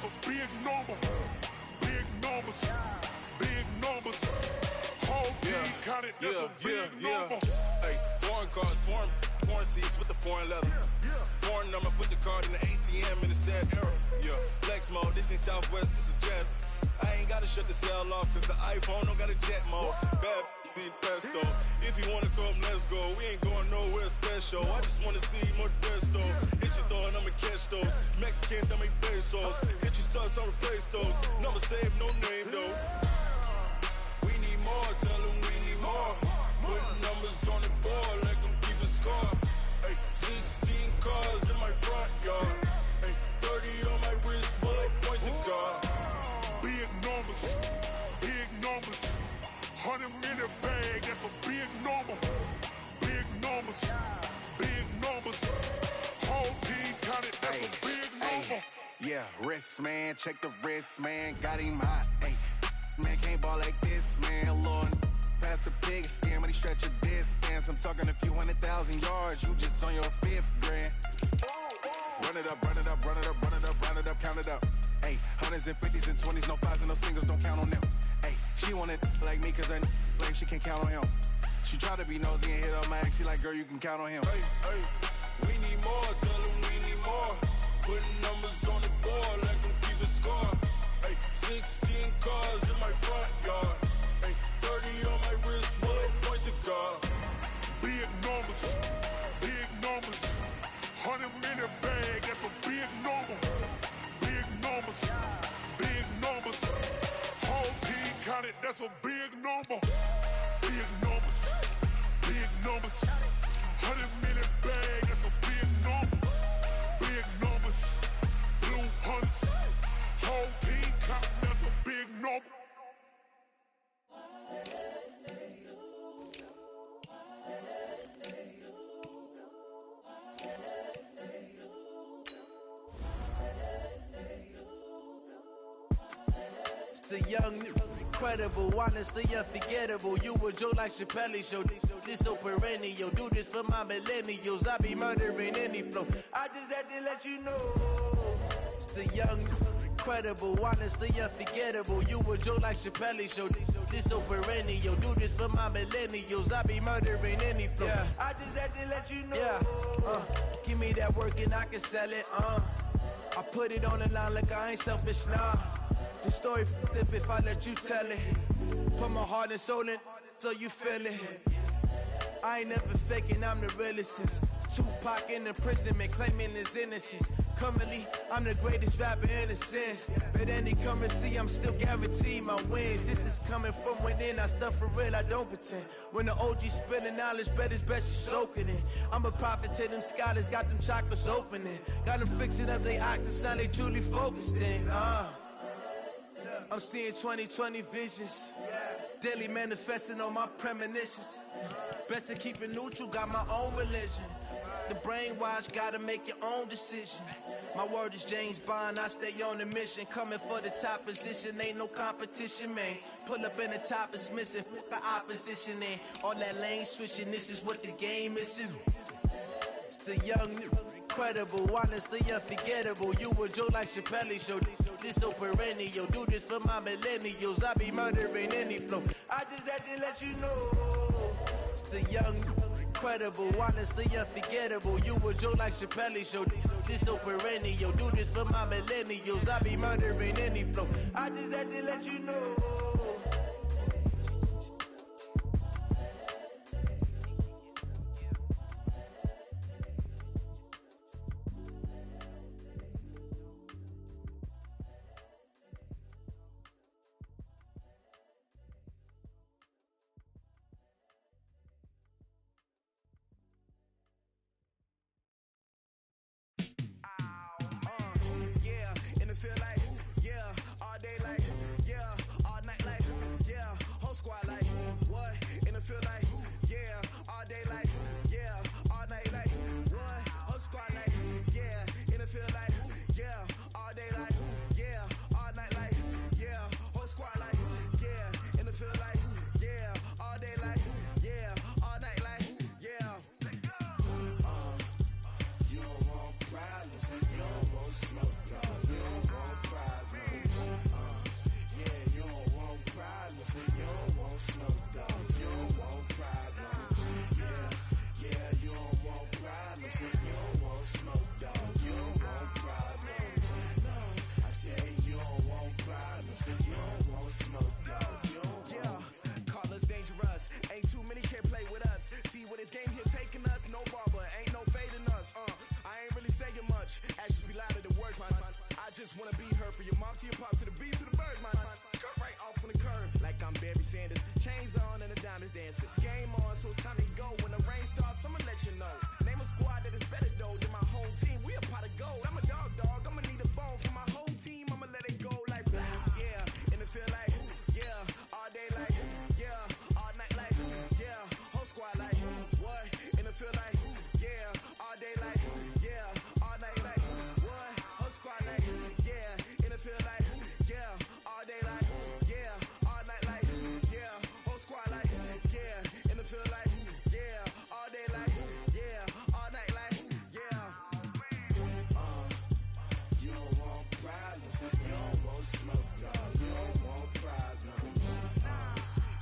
that's a big number. Big numbers, big numbers. Whole team counted, that's a big number. Hey, foreign cars, foreign seats with the foreign leather. Foreign number, put the card in the ATM in the sad era. Yeah, flex mode, this ain't Southwest, this is jet. I ain't gotta shut the cell off, cause the iPhone don't got a jet mode. Bad need pesto. If you wanna come, let's go. We ain't going nowhere special. I just wanna see more desto. Hit your throw and I'ma catch those. Mexican, don't make pesos. Hit your sauce, I'll replace those. Number save, no name though. We need more, tell them we need more. Putting numbers on the board, let them keep a score. Hey, 16 cars in my front yard. Hey, 30 on my wrist, bullet point to God. Big numbers, big numbers. 100 minute bag, that's a big number. Big numbers, big numbers. Whole team counted, that's a big number. Yeah, wrist man, check the wrist man, got him hot. Ay, man can't ball like this, man. Lord, past the pig skin when he stretch a distance. I'm talking a few 100,000 yards, you just on your 5th grand. Run it up, run it up, run it up, run it up, run it up, count it up. Ay, hundreds and 50s and 20s, no 5s and no singles, don't count on them. Ay, she want it like me cause her flame, she can't count on him. She try to be nosy and hit up my ex, she like, girl, you can count on him. Hey, we need more, tell them we need more. Putting numbers on the board, let them keep a score. Hey, 16 cars in my front yard. Hey, 30 on my wrist, bullet point to God. Big numbers, big numbers. 100 minute bag, that's a big number. Big numbers, big numbers. Whole team counted, that's a big number. Big numbers, big numbers. 100 minute bag, that's a big number. Big numbers, blue hunts. Whole team counting, that's a big number. The young, incredible, honestly unforgettable. You a joke like Chappelle show. This so perennial. Do this for my millennials. I be murdering any flow. I just had to let you know. It's the young, incredible, honestly unforgettable. You a joke like Chappelle show. This so perennial. Do this for my millennials. I be murdering any flow. Yeah. I just had to let you know. Yeah. Give me that work and I can sell it. I put it on the line like I ain't selfish, nah. The story flip if I let you tell it. Put my heart and soul in so you feel it. I ain't never faking, I'm the realest since Tupac in imprisonment, claiming his innocence. Currently, I'm the greatest rapper in a sense. But any currency, I'm still guaranteed my wins. This is coming from within, I stuff for real, I don't pretend. When the OG spilling knowledge, bet it's best you soak it in. I'm a prophet to them scholars, got them chakras opening. Got them fixing up they octaves, now they truly focused in. I'm seeing 2020 visions. Daily manifesting on my premonitions. Best to keep it neutral, got my own religion. The brainwash, gotta make your own decision. My word is James Bond, I stay on the mission. Coming for the top position, ain't no competition, man. Pull up in the top, it's missing, fuck the opposition, man. All that lane switching, this is what the game is. It's the young, incredible, honestly unforgettable. You a joke like Chappelle show. This so perennial. Do this for my millennials. I be murdering any flow. I just had to let you know. It's the young, incredible, honestly unforgettable. You a joke like Chappelle show. This so perennial. Do this for my millennials. I be murdering any flow. I just had to let you know. Feel like, yeah, all day like, yeah, all night like, yeah, whole squad like, what? In the feel like, yeah, all day like, yeah, all night like, what? Whole squad like, yeah, in the feel like, yeah, all day like, yeah, all night like, yeah, whole squad like, yeah, in the feel like, yeah, all day like, yeah, all night like, yeah. You don't want problems, you don't want smoke, you don't want problems. just wanna be heard. For your mom to your pop to the beat to the birds, my cut right off on the curb. Like I'm Barry Sanders, chains on and the diamonds dancing. Game on, so it's time to go. When the rain starts, I'ma let you know. Name a squad that is better though than my whole team. We a pot of gold. I'm a dog, I'ma need a bone for my whole team. I'ma let it go like yeah, and it feel like yeah, all day like yeah, all night like yeah, whole squad like what? And it feel like yeah, all day like yeah, all night like what? Whole squad like yeah, and it feel like yeah, all day like yeah, all night like yeah, whole squad like yeah, and it feel like yeah, all day like yeah, all night like yeah. You don't want problems, you don't want smoke, dog. You don't want problems.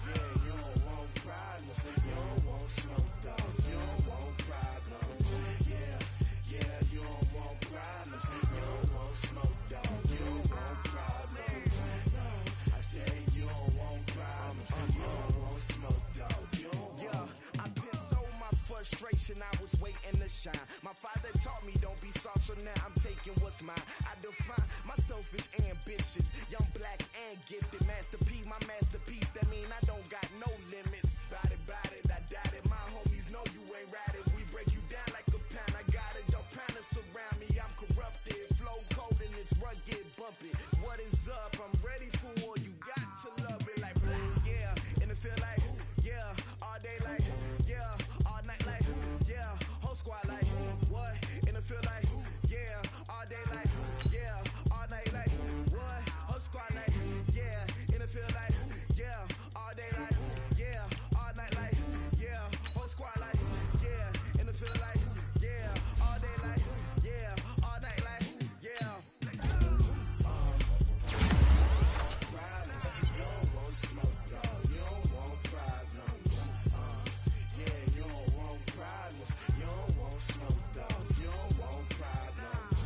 Yeah, you don't want problems, you don't want smoke, dog. You don't want problems. Yeah, you don't want problems, you don't want smoke, dog. You don't want problems. No, I said you don't want problems, you don't want smoke, dog. You don't want. Yeah, I been so my frustration, I was waiting to shine. My father taught me don't be soft, so now I'm taking what's mine. I define myself as ambitious, young, black, and gifted. Master P, my masterpiece. That mean I don't got no limits. Bout it, I doubt it. My homies know you ain't ride it. We break you down like a pound. I got it, don't pound to surround me. I'm corrupted, flow cold and it's rugged, bumpy. What is up? I'm ready for war. You got to love it like yeah, and it feel like yeah, all day like yeah, all night like yeah, whole squad like what? And it feel like yeah, all day like yeah, all night like what? Whole squad like yeah, and it feel like yeah, all day like yeah, all night like yeah, whole squad like yeah, and it feel like yeah, all day like yeah, all night like yeah. Problems, you don't want smoke, dog. You don't want problems. Yeah, you don't want problems. You don't want smoke, dog. You don't want problems.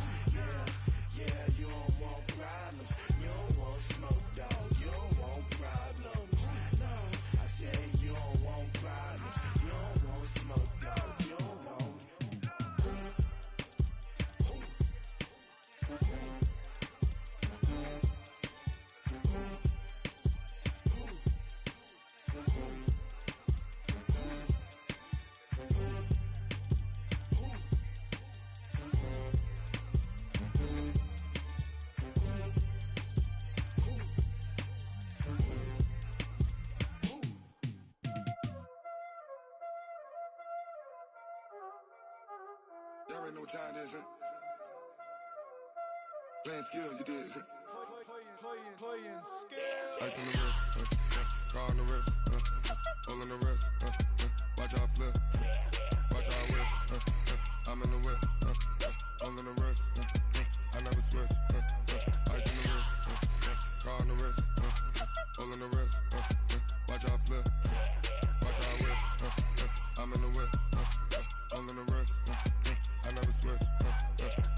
Yeah, you don't want problems. You don't want smoke, dog. You don't want problems. No, I said you don't want problems. You don't want smoke, dog. You don't want. Y'all already know what time it is, huh? Playing skills, you did. Playing skills. Ice on the wrist, car on the wrist, hole in the wrist, watch how I flip, watch how I whip, I'm in the whip, hole in the wrist, I never switch, ice on the wrist, car on the wrist, hole in the wrist, watch how I flip, watch how I whip, I'm in the whip, hole in the wrist, I never switch,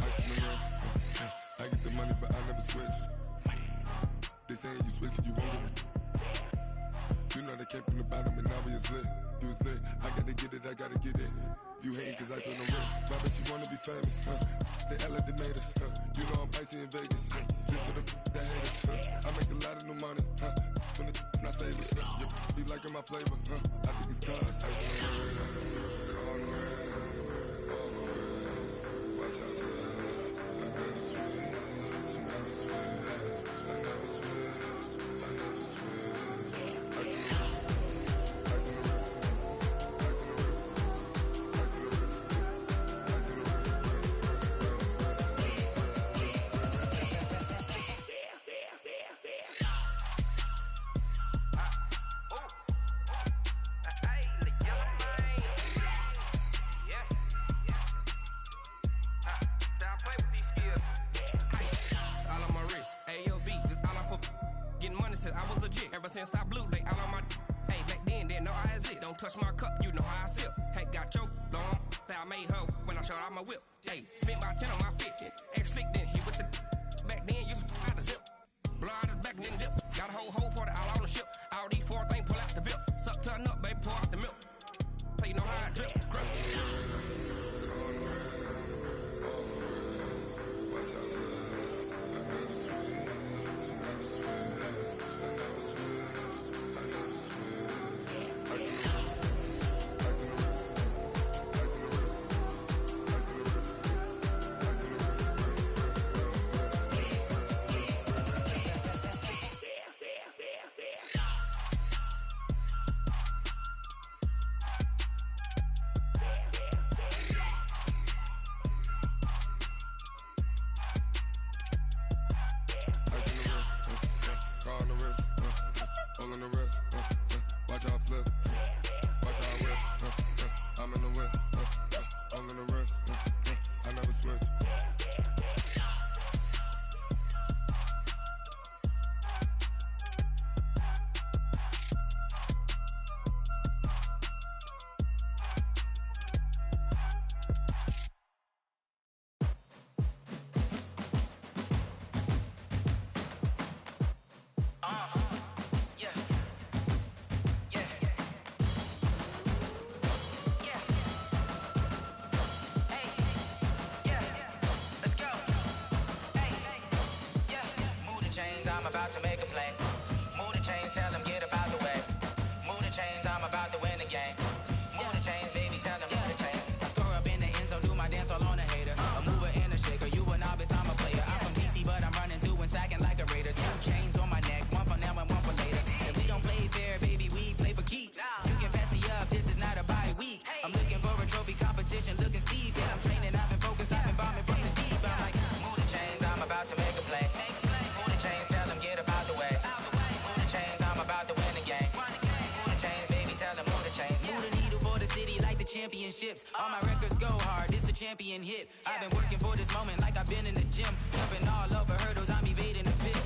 ice on the wrist, I get the money but I never switch. They saying you switch, you won't get it. You know they came from the bottom and now we is lit. You was lit, I gotta get it, I gotta get it. You hating cause ice on the wrist. Why bet you wanna be famous, They LA they made us, You know I'm icy in Vegas, This for the that hate us, I make a lot of new money, When the not savers, You be liking my flavor, I think it's cause ice on the wrist, on the wrist, on the wrist. Watch out, cuz I never switch, I never switch. I never switch, I never switch. Ice in the wrist, ice in the wrist, ice in the wrist, ice in the wrist, ice in the wrist, I was legit ever since I blew they all on my. Hey, back then, didn't know I exist. Don't touch my cup, you know how I sip. Hey, got your long. Say I made her when I showed out my whip. Hey, spent about 10 on my fit. Ex-slick, then hit with the. Back then, used to out the zip. Blow out his back and then dip. Got a whole party all on the ship. All these four things pull out the VIP. Suck, turn up, baby, pour out the milk. So you know how I drip. Crush. watch out, all in the wrist. Watch how I flip. Watch how I whip. I'm in the whip. All in the wrist. I never switch. I'm about to make a play. Move the chains, tell them get about the way. Move the chains, I'm about to win the game. Move the chains, baby, tell them move the chains. I score up in the end zone, do my dance all on a hater. A mover and a shaker, you a novice, I'm a player. I'm from DC, but I'm running through and sacking like a raider. 2 chains on my neck, one for now and one for later. If we don't play fair, baby, we play for keeps. You can pass me up, this is not a bye week. I'm looking for a trophy competition, looking steep. Yeah, I'm training, I've been focused, I've been bombing from the deep. I'm like, move the chains, I'm about to make a play. Move the chains, tell them get about the way. Move the chains, I'm about to win the game. Move the chains, baby, tell them move the chains. Move the needle for the city like the championships. All my records go hard, this a champion hit. I've been working for this moment like I've been in the gym. Jumping all over hurdles, I'm evading the pit.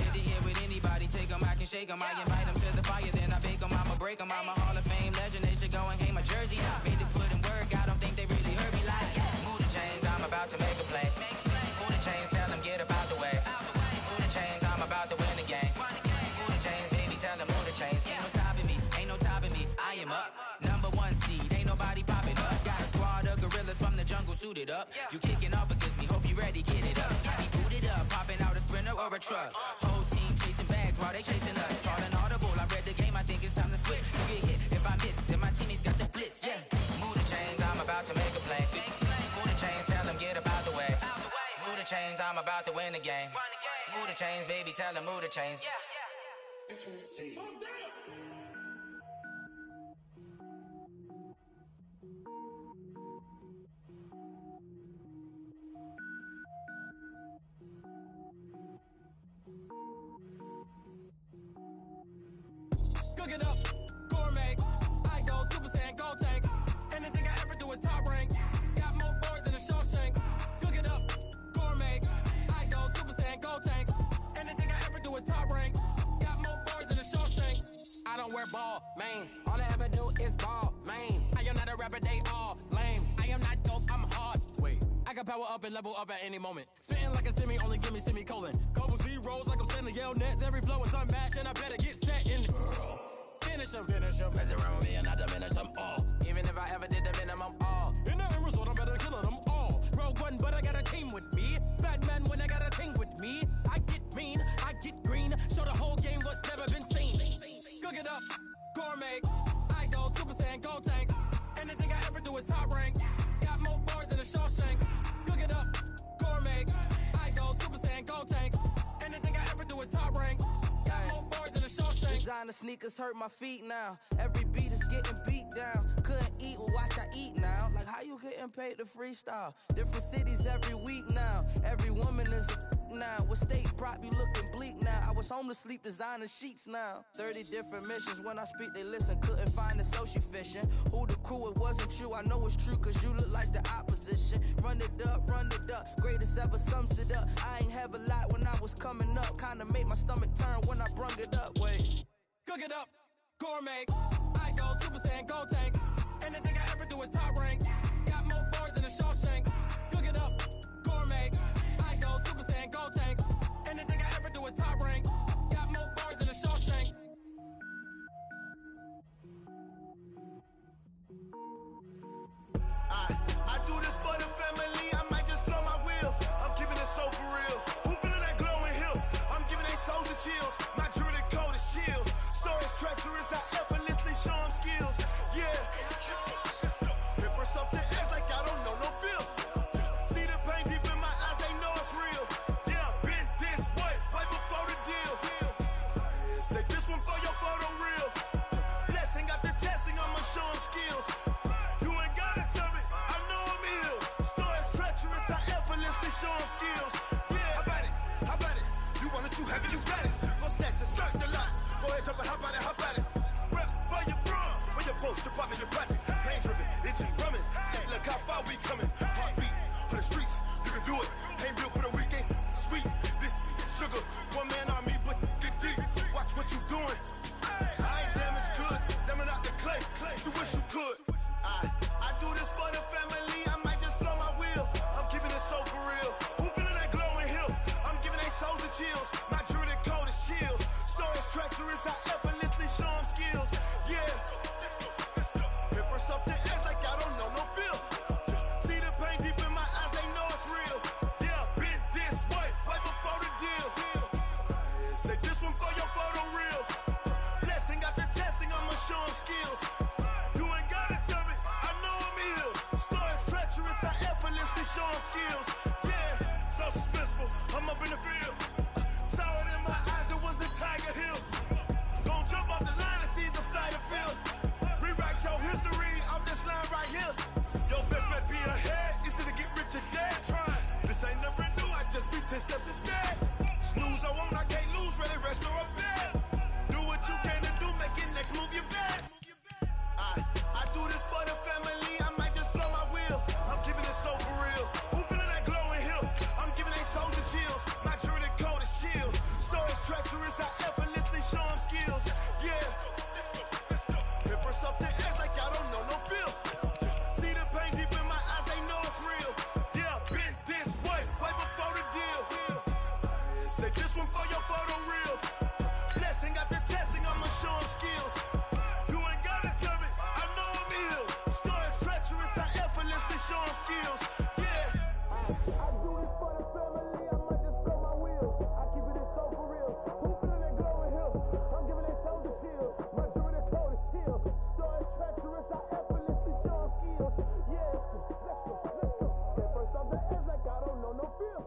Hit to hit with anybody, take them, I can shake them. I invite them to the fire, then I bake them, I'ma break them. I'm a Hall of Fame legend, they should go and hang my jersey. Made to put in work, I don't think they really heard me like. Move the chains, I'm about to make a play. Move the chains, tell them get about the way. Move the chains, I'm about to win the game. Move the chains, baby, tell them move the chains. Ain't no stopping me, ain't no topping me. I am up, #1 seed, ain't nobody popping up. Got a squad of gorillas from the jungle suited up. You kicking off against me, hope you ready, get it up. I be booted up, popping out a sprinter or a truck. Whole team chasing bags while they chasing us. Calling audible, I read the game, I think it's time to switch. You get hit, if I miss, then my teammates got the blitz, yeah. Move the chains, I'm about to make a play. Move the chains, tell them get about the way. Move the chains, I'm about to win the game. Move the chains, baby, tell them move the chains. Cook it up, gourmet. I go Super Saiyan, gold tank. Anything I ever do is top rank. Got more boards than a Shawshank. Cook it up, gourmet. I go Super Saiyan, gold tank. Anything I ever do is top rank. Got more boards than a Shawshank. I don't wear ball mains. All I ever do is ball main. I am not a rapper, they all lame. I am not dope, I'm hard. Wait, I can power up and level up at any moment. Spitting like a semi, only give me semicolon. Couple zeros like I'm sending yell nets. Every flow is unmatched and I better get set in. Finish them. Mess around with me and I diminish them all. Even if I ever did the minimum all. In the end result, I'm better killing them all. Rogue One, but I got a team with me. Batman when I got a thing with me. I get mean, I get green. Show the whole game what's never been seen. Cook it up, gourmet. I go Super Saiyan, gold tank. Anything I ever do is top rank. Got more bars than a Shawshank. Cook it up, gourmet. I go Super Saiyan, gold tank. Anything I ever do is top rank. Got more bars than a Shawshank. Designer sneakers hurt my feet now. Every beat is getting beat down. Couldn't eat, well watch I eat now. Like how you getting paid to freestyle? Different cities every week now. Every woman is a now. With state prop, you looking bleak now. I was home to sleep, designer sheets now. 30 different missions. When I speak, they listen. Couldn't find it, so she fishing. Who the crew, it wasn't you. I know it's true, cause you look like the opposition. Run it up, greatest ever sums it up. I ain't have a lot when I was coming up. Kinda made my stomach turn when I brung it up. Wait. Cook it up, gourmet. I go Super Saiyan, gold tank. Anything I ever do is top rank. Got more bars than a Shawshank. Cook it up, gourmet. I go Super Saiyan, gold tank. Anything I ever do is top rank. Got more bars than a Shawshank. I do this for the family, I might just blow my wheel. I'm keeping it so for real. Who feeling that glowing hill? I'm giving they soldier chills. My jewelry code is chill. Stories treacherous, I effortlessly show them skills. Yeah. Paper stuff the edge like I don't know no bill. See the pain deep in my eyes, they know it's real. Yeah, been this way, way before the deal. Say this one for your photo real. Blessing after testing, I'ma show them skills. You ain't gotta tell me, I know I'm ill. Stories treacherous, I effortlessly show them skills. Yeah, how about it? You want it, you have it, you got it. Go snatch a skirt the lot. Go ahead, jump and hop at it. Rep where you from? Where you post, department, your projects. Pain driven, itching, drumming. Hey, look how far we coming. Heartbeat on the streets, you can do it. Ain't built for the weekend. Sweet, this sugar, one man army, but get deep. Watch what you doing. I ain't damaged goods, damn out the clay. You wish you could. I do this for the family. I might just blow my wheel. I'm keeping it so for real. Who feeling that glowing hill? I'm giving they souls the chills. My jewelry code is chill. Stories treacherous, I effortlessly show them skills. Yeah. Paper stuff to edge like I don't know no feel. See the pain deep in my eyes, they know it's real. Yeah, been this way, right before the deal. Say this one for your photo real. Blessing after testing, I'ma show them skills. You ain't gotta tell me, I know I'm ill. Stories treacherous, I effortlessly show them skills. Yeah, so suspenseful, I'm up in the field. Saw it in my eyes, it was the Tiger Hill. Gon' jump off the line and see the flight of field. Rewrite your history off this line right here. Your best bet be ahead, easy to get rich or dead. Try, this ain't never new, I just be 10 steps instead. Snooze I won't, I can't lose, ready, rest or a bed. Do what you can to do, make it next move your best. I do this for the family, I might just blow my wheel. I'm keeping it so for real. Who feeling that glowing hill? I'm giving they souls the chills. My jewelry code is chill. Stories treacherous, I effortlessly show them skills. Yeah. Paper stuff to edge like I don't know no feel. See the pain deep in my eyes, they know it's real. Yeah, been this way, right before the deal. Say this one for your photo real. Blessing after testing, I'ma show them skills. You ain't gotta tell me, I know I'm ill. Stories treacherous, I effortlessly show them skills. Yeah. I do this for the family, I might just blow my wheel. I keep it so for real. Who feeling that glowing hill? I'm giving they souls the chills. My jewelry code is chill. Stories treacherous, I effortlessly show them skills. Yeah, let's go. That first off the edge like I don't know no feel.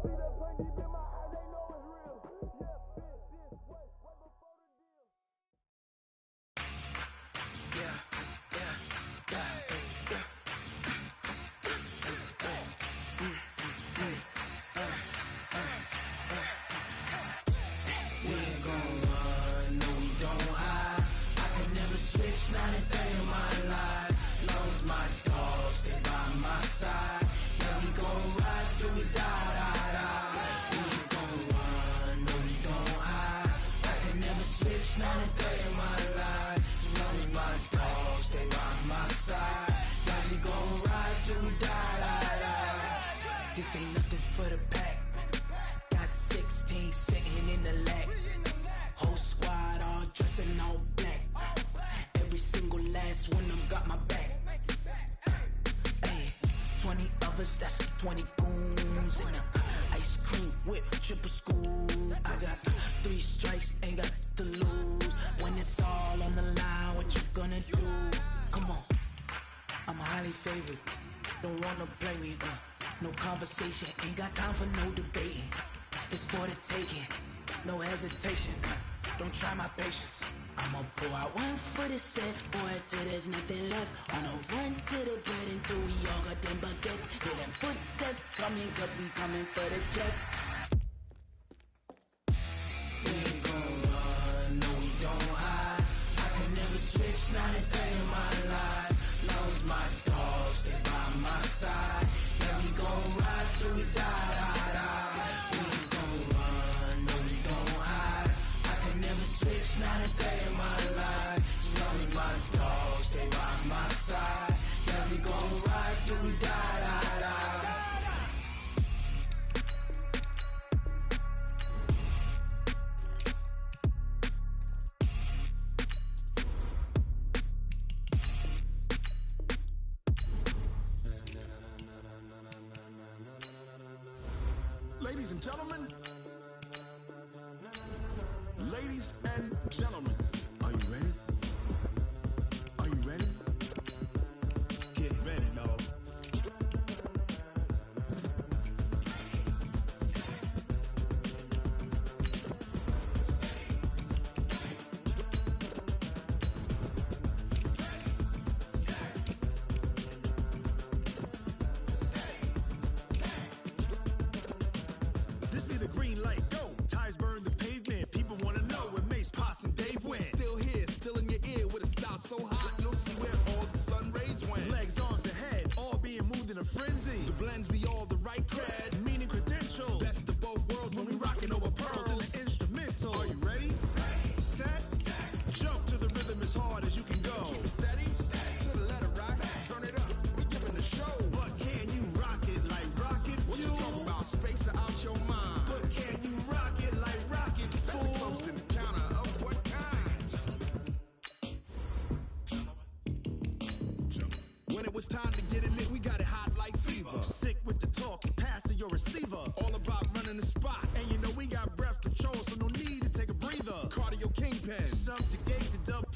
See that pain deep in my eyes, they know it's real. Yeah, been this way, right before the deal. We ain't gon' run, no we don't hide. I could never switch, not a day in my life. Long as my dogs stay by my side. Yeah, we gon' ride till we die. We ain't gon' run, no we don't hide. I could never switch, not a day in my life. As long as my dogs stay by my side. Yeah, we gon' ride till we die. This ain't nothing for the pack. Got 16 sitting in the lap. Whole squad all dressing all black. Every single last one of them got my back. Hey, 20 of us, that's 20 goons. And ice cream whip, triple scoop. I got 3 strikes, ain't got to lose. When it's all on the line, what you gonna do? Come on, I'm highly favored. Don't wanna play me, no conversation. Ain't got time for no debating. It's for the taking, no hesitation. Don't try my patience. I'ma pour out one for the set, boy, till there's nothing left. On a run to the bed until we all got them buckets. Hear them footsteps coming, cause we coming for the jet. We ain't gon' run, no we don't hide. I can never switch, not a day in my life. Long as my dogs stay by my side. Yeah, we gon' ride till we die. We ain't gon' run, no we don't hide. I can never switch, not a day in my life. As long as my dogs stay by my side. Yeah, we gon' ride till we die. Ladies and gentlemen, ladies and gentlemen, are you ready? Are you ready? Get ready, dog. This be the green light, go. Tires burn the pavement. People wanna know when Mace, Posse, and pen. Subjugate the double